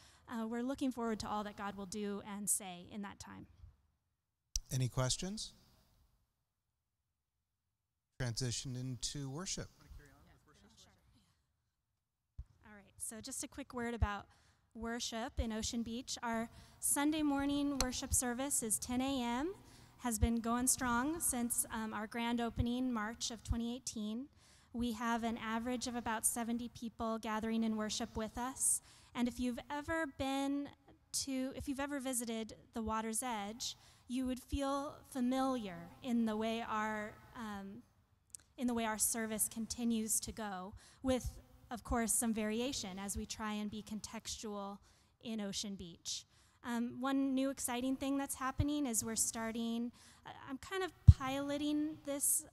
we're looking forward to all that God will do and say in that time. Any questions? Transition into worship. All right, so just a quick word about worship in Ocean Beach. Our Sunday morning worship service is 10 a.m., has been going strong since our grand opening, March of 2018. We have an average of about 70 people gathering in worship with us. And if you've ever visited the Water's Edge, you would feel familiar in the way our service continues to go, with, of course, some variation as we try and be contextual in Ocean Beach. One new exciting thing that's happening is we're starting, I'm kind of piloting this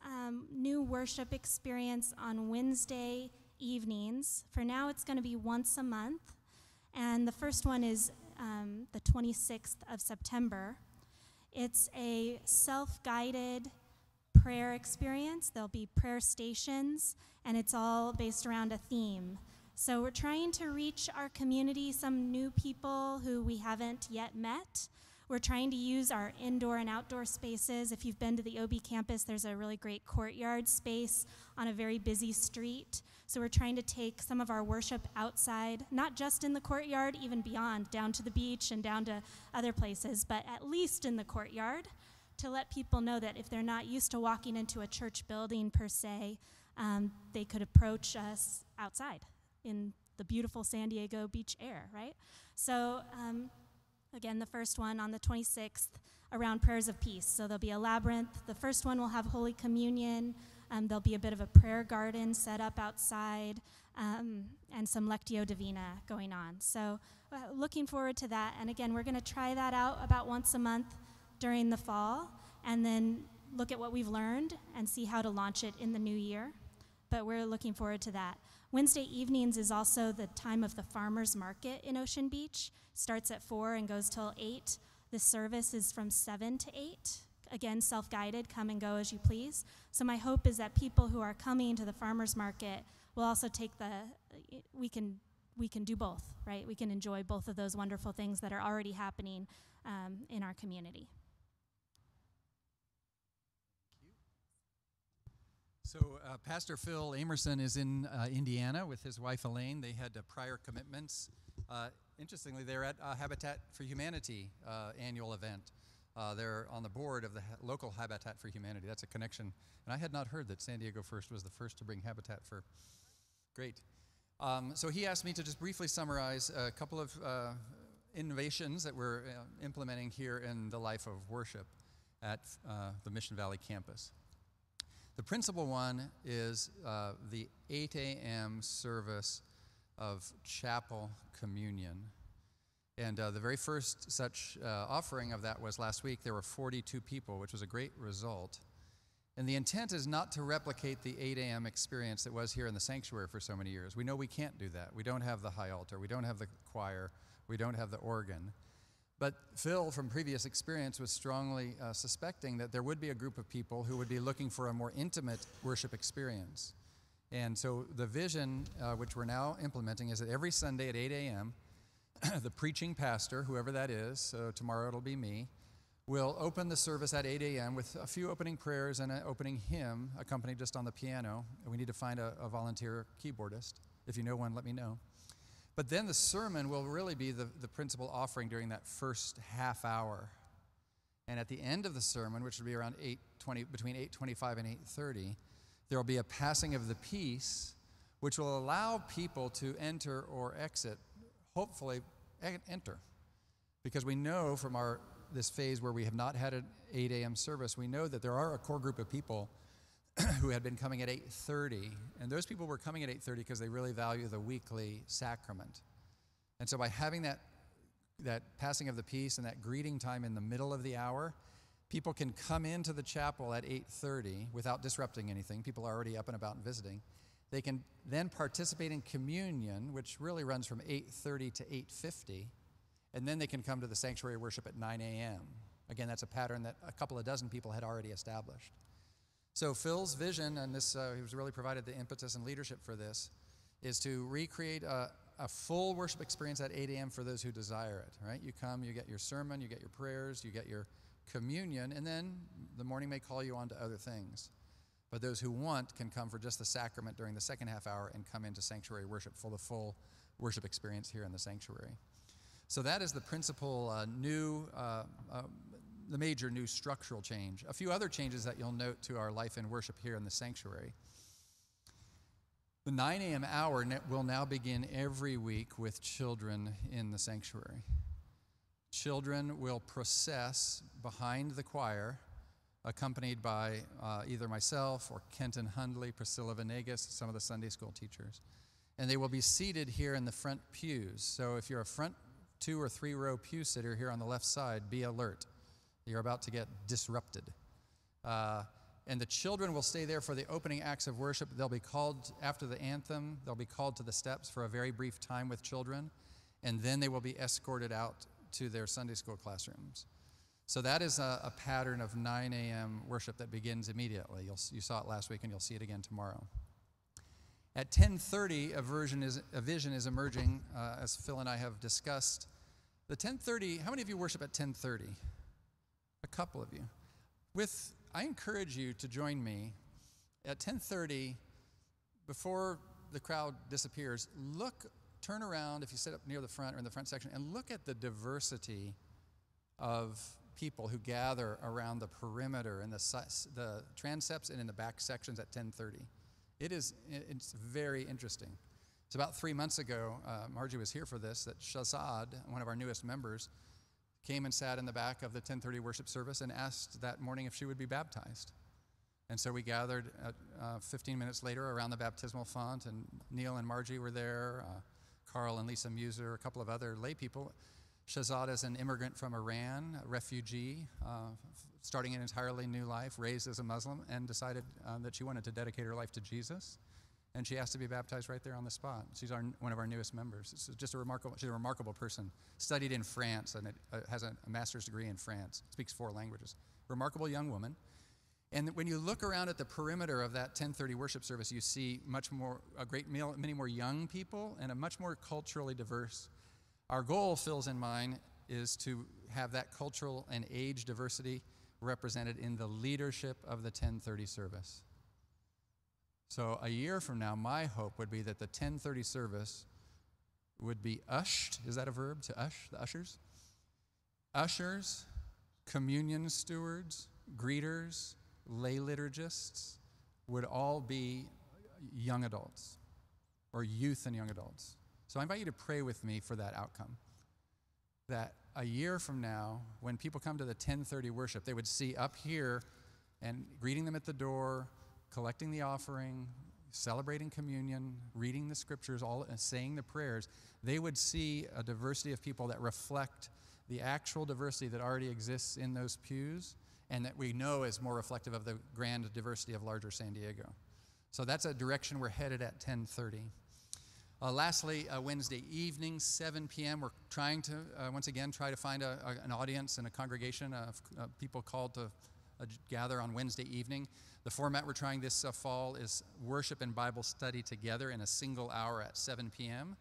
new worship experience on Wednesday evenings. For now, it's going to be once a month, and the first one is the 26th of September. It's a self-guided prayer experience. There'll be prayer stations, and it's all based around a theme. So we're trying to reach our community, some new people who we haven't yet met. We're trying to use our indoor and outdoor spaces. If you've been to the OB campus, there's a really great courtyard space on a very busy street. So we're trying to take some of our worship outside, not just in the courtyard, even beyond, down to the beach and down to other places, but at least in the courtyard, to let people know that if they're not used to walking into a church building per se, they could approach us outside in the beautiful San Diego beach air, right? So again, the first one on the 26th around prayers of peace. So there'll be a labyrinth. The first one will have Holy Communion. There'll be a bit of a prayer garden set up outside, and some Lectio Divina going on. So looking forward to that. And again, we're going to try that out about once a month during the fall, and then look at what we've learned and see how to launch it in the new year. But we're looking forward to that. Wednesday evenings is also the time of the farmers market in Ocean Beach. Starts at 4 and goes till 8. The service is from 7 to 8. Again, self-guided, come and go as you please. So my hope is that people who are coming to the farmers market will also take we can do both, right? We can enjoy both of those wonderful things that are already happening in our community. So Pastor Phil Amerson is in Indiana with his wife Elaine. They had prior commitments. interestingly, they're at Habitat for Humanity annual event. They're on the board of the local Habitat for Humanity. That's a connection. And I had not heard that San Diego First was the first to bring Habitat for. Great. So he asked me to just briefly summarize a couple of innovations that we're implementing here in the life of worship at the Mission Valley campus. The principal one is the 8 a.m. service of chapel communion. And the very first such offering of that was last week. There were 42 people, which was a great result. And the intent is not to replicate the 8 a.m. experience that was here in the sanctuary for so many years. We know we can't do that. We don't have the high altar. We don't have the choir. We don't have the organ. But Phil, from previous experience, was strongly suspecting that there would be a group of people who would be looking for a more intimate worship experience. And so the vision, which we're now implementing, is that every Sunday at 8 a.m., the preaching pastor, whoever that is, so tomorrow it'll be me, will open the service at 8 a.m. with a few opening prayers and an opening hymn, accompanied just on the piano. We need to find a volunteer keyboardist. If you know one, let me know. But then the sermon will really be the principal offering during that first half hour. And at the end of the sermon, which will be around between 8:25 and 8:30, there will be a passing of the peace, which will allow people to enter or exit, hopefully enter. Because we know from this phase where we have not had an 8 a.m. service, we know that there are a core group of people who had been coming at 8:30, and those people were coming at 8:30 because they really value the weekly sacrament. And so by having that passing of the peace and that greeting time in the middle of the hour, people can come into the chapel at 8:30 without disrupting anything. People are already up and about and visiting. They can then participate in communion, which really runs from 8:30 to 8:50, and then they can come to the sanctuary worship at 9 a.m. Again, that's a pattern that a couple of dozen people had already established. So Phil's vision, and this he was really provided the impetus and leadership for this, is to recreate a full worship experience at 8 a.m. for those who desire it, right? You come, you get your sermon, you get your prayers, you get your communion, and then the morning may call you on to other things. But those who want can come for just the sacrament during the second half hour and come into sanctuary worship for the full worship experience here in the sanctuary. So that is the principal the major new structural change. A few other changes that you'll note to our life in worship here in the sanctuary. The 9 a.m. hour will now begin every week with children in the sanctuary. Children will process behind the choir, accompanied by either myself or Kenton Hundley, Priscilla Venegas, some of the Sunday school teachers. And they will be seated here in the front pews. So if you're a front 2 or 3 row pew sitter here on the left side, be alert. You're about to get disrupted. And the children will stay there for the opening acts of worship. They'll be called after the anthem. They'll be called to the steps for a very brief time with children. And then they will be escorted out to their Sunday school classrooms. So that is a pattern of 9 a.m. worship that begins immediately. You saw it last week, and you'll see it again tomorrow. At 10:30, a vision is emerging, as Phil and I have discussed. The 10:30, how many of you worship at 10:30? A couple of you. I encourage you to join me at 10:30, before the crowd disappears. Turn around if you sit up near the front or in the front section, and look at the diversity of people who gather around the perimeter and the transepts and in the back sections at 10:30. It's very interesting. It's about 3 months ago, Margie was here for this, that Shazad, one of our newest members, came and sat in the back of the 10:30 worship service and asked that morning if she would be baptized. And so we gathered 15 minutes later around the baptismal font, and Neil and Margie were there, Carl and Lisa Muser, a couple of other lay people. Shazad is an immigrant from Iran, a refugee, starting an entirely new life, raised as a Muslim, and decided that she wanted to dedicate her life to Jesus. And she asked to be baptized right there on the spot. She's one of our newest members. She's a remarkable person. Studied in France and has a master's degree in France. Speaks 4 languages. Remarkable young woman. And when you look around at the perimeter of that 10:30 worship service, you see many more young people and a much more culturally diverse. Our goal, Phil's and mine, is to have that cultural and age diversity represented in the leadership of the 10:30 service. So a year from now, my hope would be that the 10:30 service would be ushed. Is that a verb, to ush, the ushers? Ushers, communion stewards, greeters, lay liturgists would all be young adults or youth and young adults. So I invite you to pray with me for that outcome. That a year from now, when people come to the 10:30 worship, they would see up here and greeting them at the door, collecting the offering, celebrating communion, reading the scriptures, all saying the prayers. They would see a diversity of people that reflect the actual diversity that already exists in those pews and that we know is more reflective of the grand diversity of larger San Diego. So that's a direction we're headed at 10:30. Lastly, Wednesday evening, 7 p.m., we're trying to, once again, try to find an audience and a congregation of people called to gather on Wednesday evening. The format we're trying this fall is worship and Bible study together in a single hour at 7 p.m.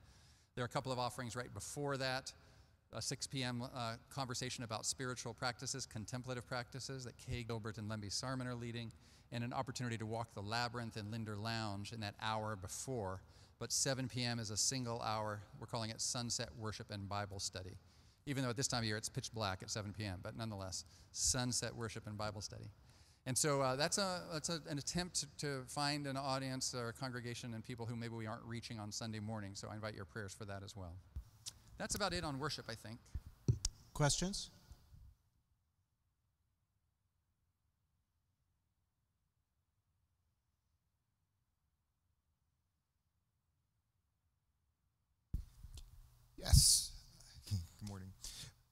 There are a couple of offerings right before that. A 6 p.m. Conversation about spiritual practices, contemplative practices that Kay Gilbert and Lemby Sarman are leading, and an opportunity to walk the labyrinth in Linder Lounge in that hour before. But 7 p.m. is a single hour. We're calling it Sunset Worship and Bible Study. Even though at this time of year it's pitch black at 7 p.m., but nonetheless, Sunset Worship and Bible Study. And so that's an attempt to find an audience or a congregation and people who maybe we aren't reaching on Sunday morning. So I invite your prayers for that as well. That's about it on worship, I think. Questions? Yes. Good morning.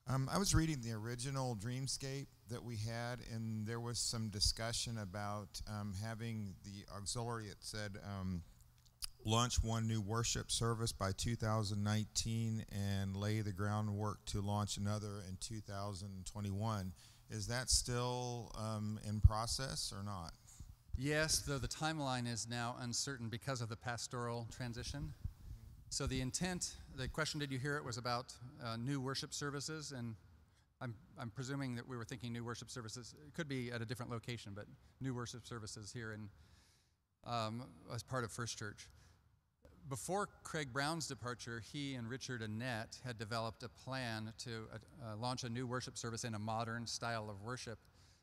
I was reading the original Dreamscape that we had, and there was some discussion about having the auxiliary. It said launch one new worship service by 2019 and lay the groundwork to launch another in 2021. Is that still in process or not? Yes, though the timeline is now uncertain because of the pastoral transition. So the intent, the question, did you hear it, was about new worship services, and I'm presuming that we were thinking new worship services. It could be at a different location, but new worship services here in as part of First Church. Before Craig Brown's departure, he and Richard Annette had developed a plan to launch a new worship service in a modern style of worship,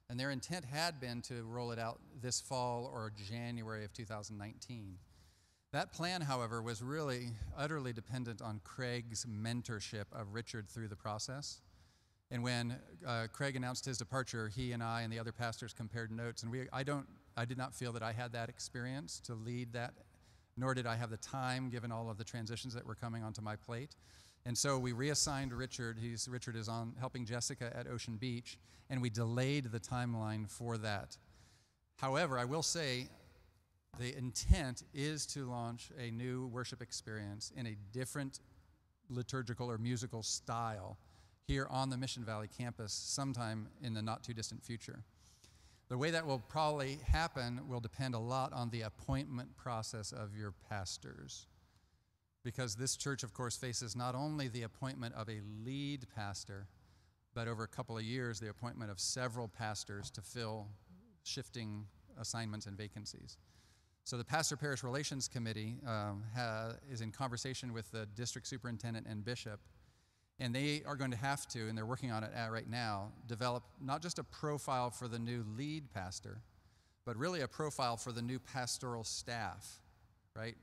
and their intent had been to roll it out this fall or January of 2019. That plan, however, was really utterly dependent on Craig's mentorship of Richard through the process. And when Craig announced his departure, he and I and the other pastors compared notes, and I did not feel that I had that experience to lead that, nor did I have the time given all of the transitions that were coming onto my plate. And so we reassigned Richard. Richard is on helping Jessica at Ocean Beach, and we delayed the timeline for that. However, I will say, the intent is to launch a new worship experience in a different liturgical or musical style here on the Mission Valley campus sometime in the not too distant future. The way that will probably happen will depend a lot on the appointment process of your pastors. Because this church, of course, faces not only the appointment of a lead pastor, but over a couple of years, the appointment of several pastors to fill shifting assignments and vacancies. So the Pastor Parish Relations Committee is in conversation with the district superintendent and bishop, and they are going to have to, and they're working on it right now, develop not just a profile for the new lead pastor, but really a profile for the new pastoral staff, right?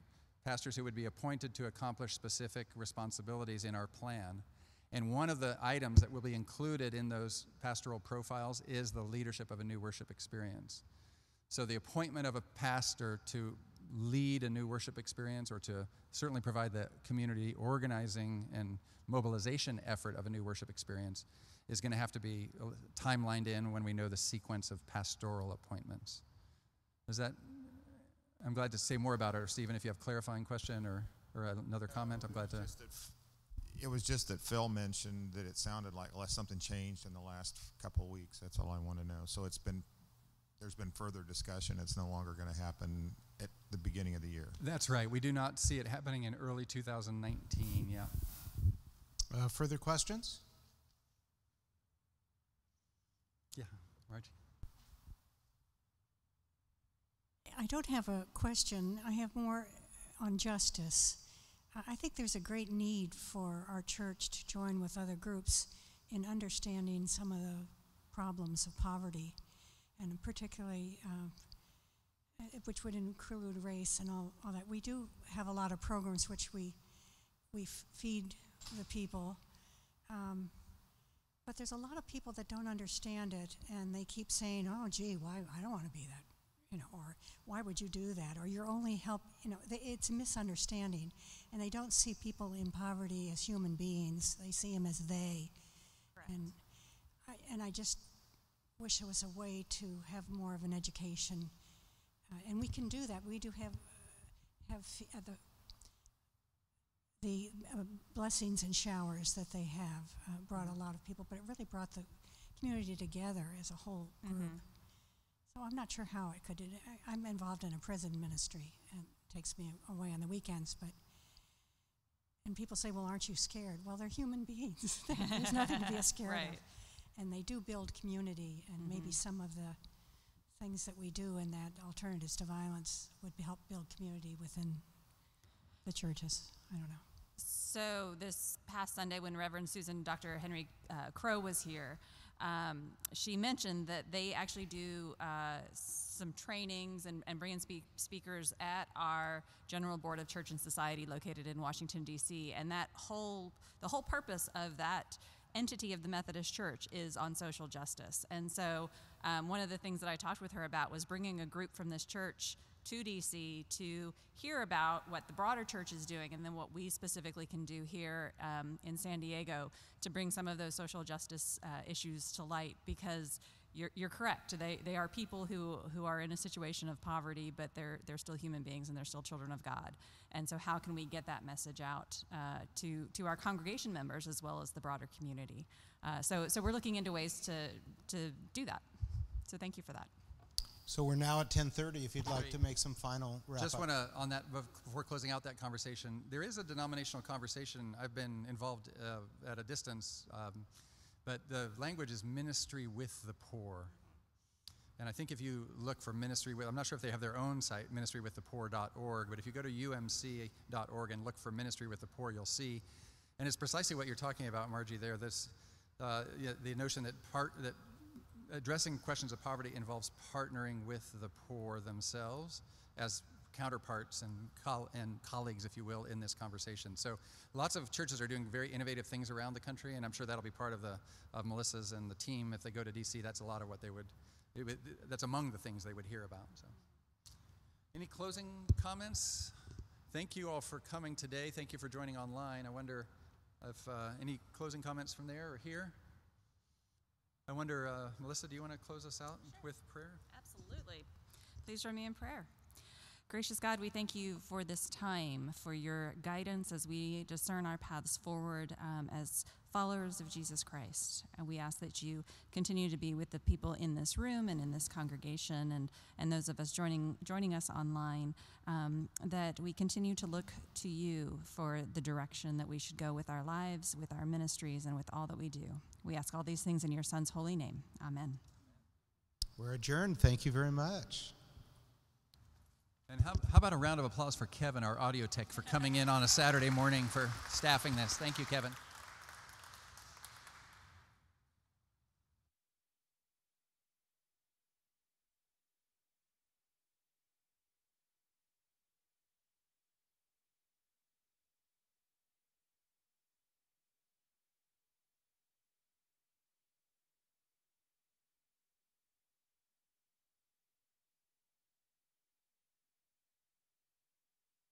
Pastors who would be appointed to accomplish specific responsibilities in our plan. And one of the items that will be included in those pastoral profiles is the leadership of a new worship experience. So the appointment of a pastor to lead a new worship experience or to certainly provide the community organizing and mobilization effort of a new worship experience is going to have to be timelined in when we know the sequence of pastoral appointments. I'm glad to say more about it, or Stephen, if you have a clarifying question or another comment, I'm glad to. It was just that Phil mentioned that it sounded like something changed in the last couple of weeks. That's all I want to know. So there's been further discussion. It's no longer going to happen at the beginning of the year. That's right. We do not see it happening in early 2019, yeah. Further questions? Yeah, Margie. I don't have a question. I have more on justice. I think there's a great need for our church to join with other groups in understanding some of the problems of poverty, and particularly which would include race and all that. We do have a lot of programs which we feed the people, but there's a lot of people that don't understand it, and they keep saying, oh, gee, why, I don't want to be that, or why would you do that, or you're only help, it's a misunderstanding, and they don't see people in poverty as human beings. They see them as they. Correct. And I just wish there was a way to have more of an education, and we can do that. We do have the blessings and showers that they have brought a lot of people, but it really brought the community together as a whole group. Mm-hmm. So I'm not sure how it could. I'm involved in a prison ministry, and it takes me away on the weekends, and people say, well, aren't you scared? Well, they're human beings. There's nothing to be scared right. of. And they do build community, and maybe some of the things that we do in that alternatives to violence would help build community within the churches. I don't know. So this past Sunday when Reverend Susan, Dr. Henry Crow was here, she mentioned that they actually do some trainings and bring in speakers at our General Board of Church and Society located in Washington, D.C., and the whole purpose of that entity of the Methodist Church is on social justice. And so one of the things that I talked with her about was bringing a group from this church to DC to hear about what the broader church is doing, and then what we specifically can do here in San Diego to bring some of those social justice issues to light, because you're correct. They are people who are in a situation of poverty, but they're still human beings, and they're still children of God. And so how can we get that message out to our congregation members as well as the broader community? So we're looking into ways to do that. So thank you for that. So we're now at 10:30. If you'd like to make some final wrap Just up. want to, on that, before closing out that conversation, there is a denominational conversation. I've been involved at a distance, but the language is ministry with the poor. And I think if you look for ministry with, I'm not sure if they have their own site, ministrywiththepoor.org, but if you go to umc.org and look for ministry with the poor, you'll see. And it's precisely what you're talking about, Margie, there. This, the notion that addressing questions of poverty involves partnering with the poor themselves as counterparts and colleagues, if you will, in this conversation. So lots of churches are doing very innovative things around the country, and I'm sure that'll be part of Melissa's and the team. If they go to DC, that's a lot of what that's among the things they would hear about. So, any closing comments? Thank you all for coming today. Thank you for joining online. I wonder if any closing comments from there or here? I wonder, Melissa, do you want to close us out with prayer? Absolutely. Please join me in prayer. Gracious God, we thank you for this time, for your guidance as we discern our paths forward as followers of Jesus Christ. And we ask that you continue to be with the people in this room and in this congregation, and those of us joining us online, that we continue to look to you for the direction that we should go with our lives, with our ministries, and with all that we do. We ask all these things in your Son's holy name. Amen. We're adjourned. Thank you very much. And how about a round of applause for Kevin, our audio tech, for coming in on a Saturday morning for staffing this. Thank you, Kevin.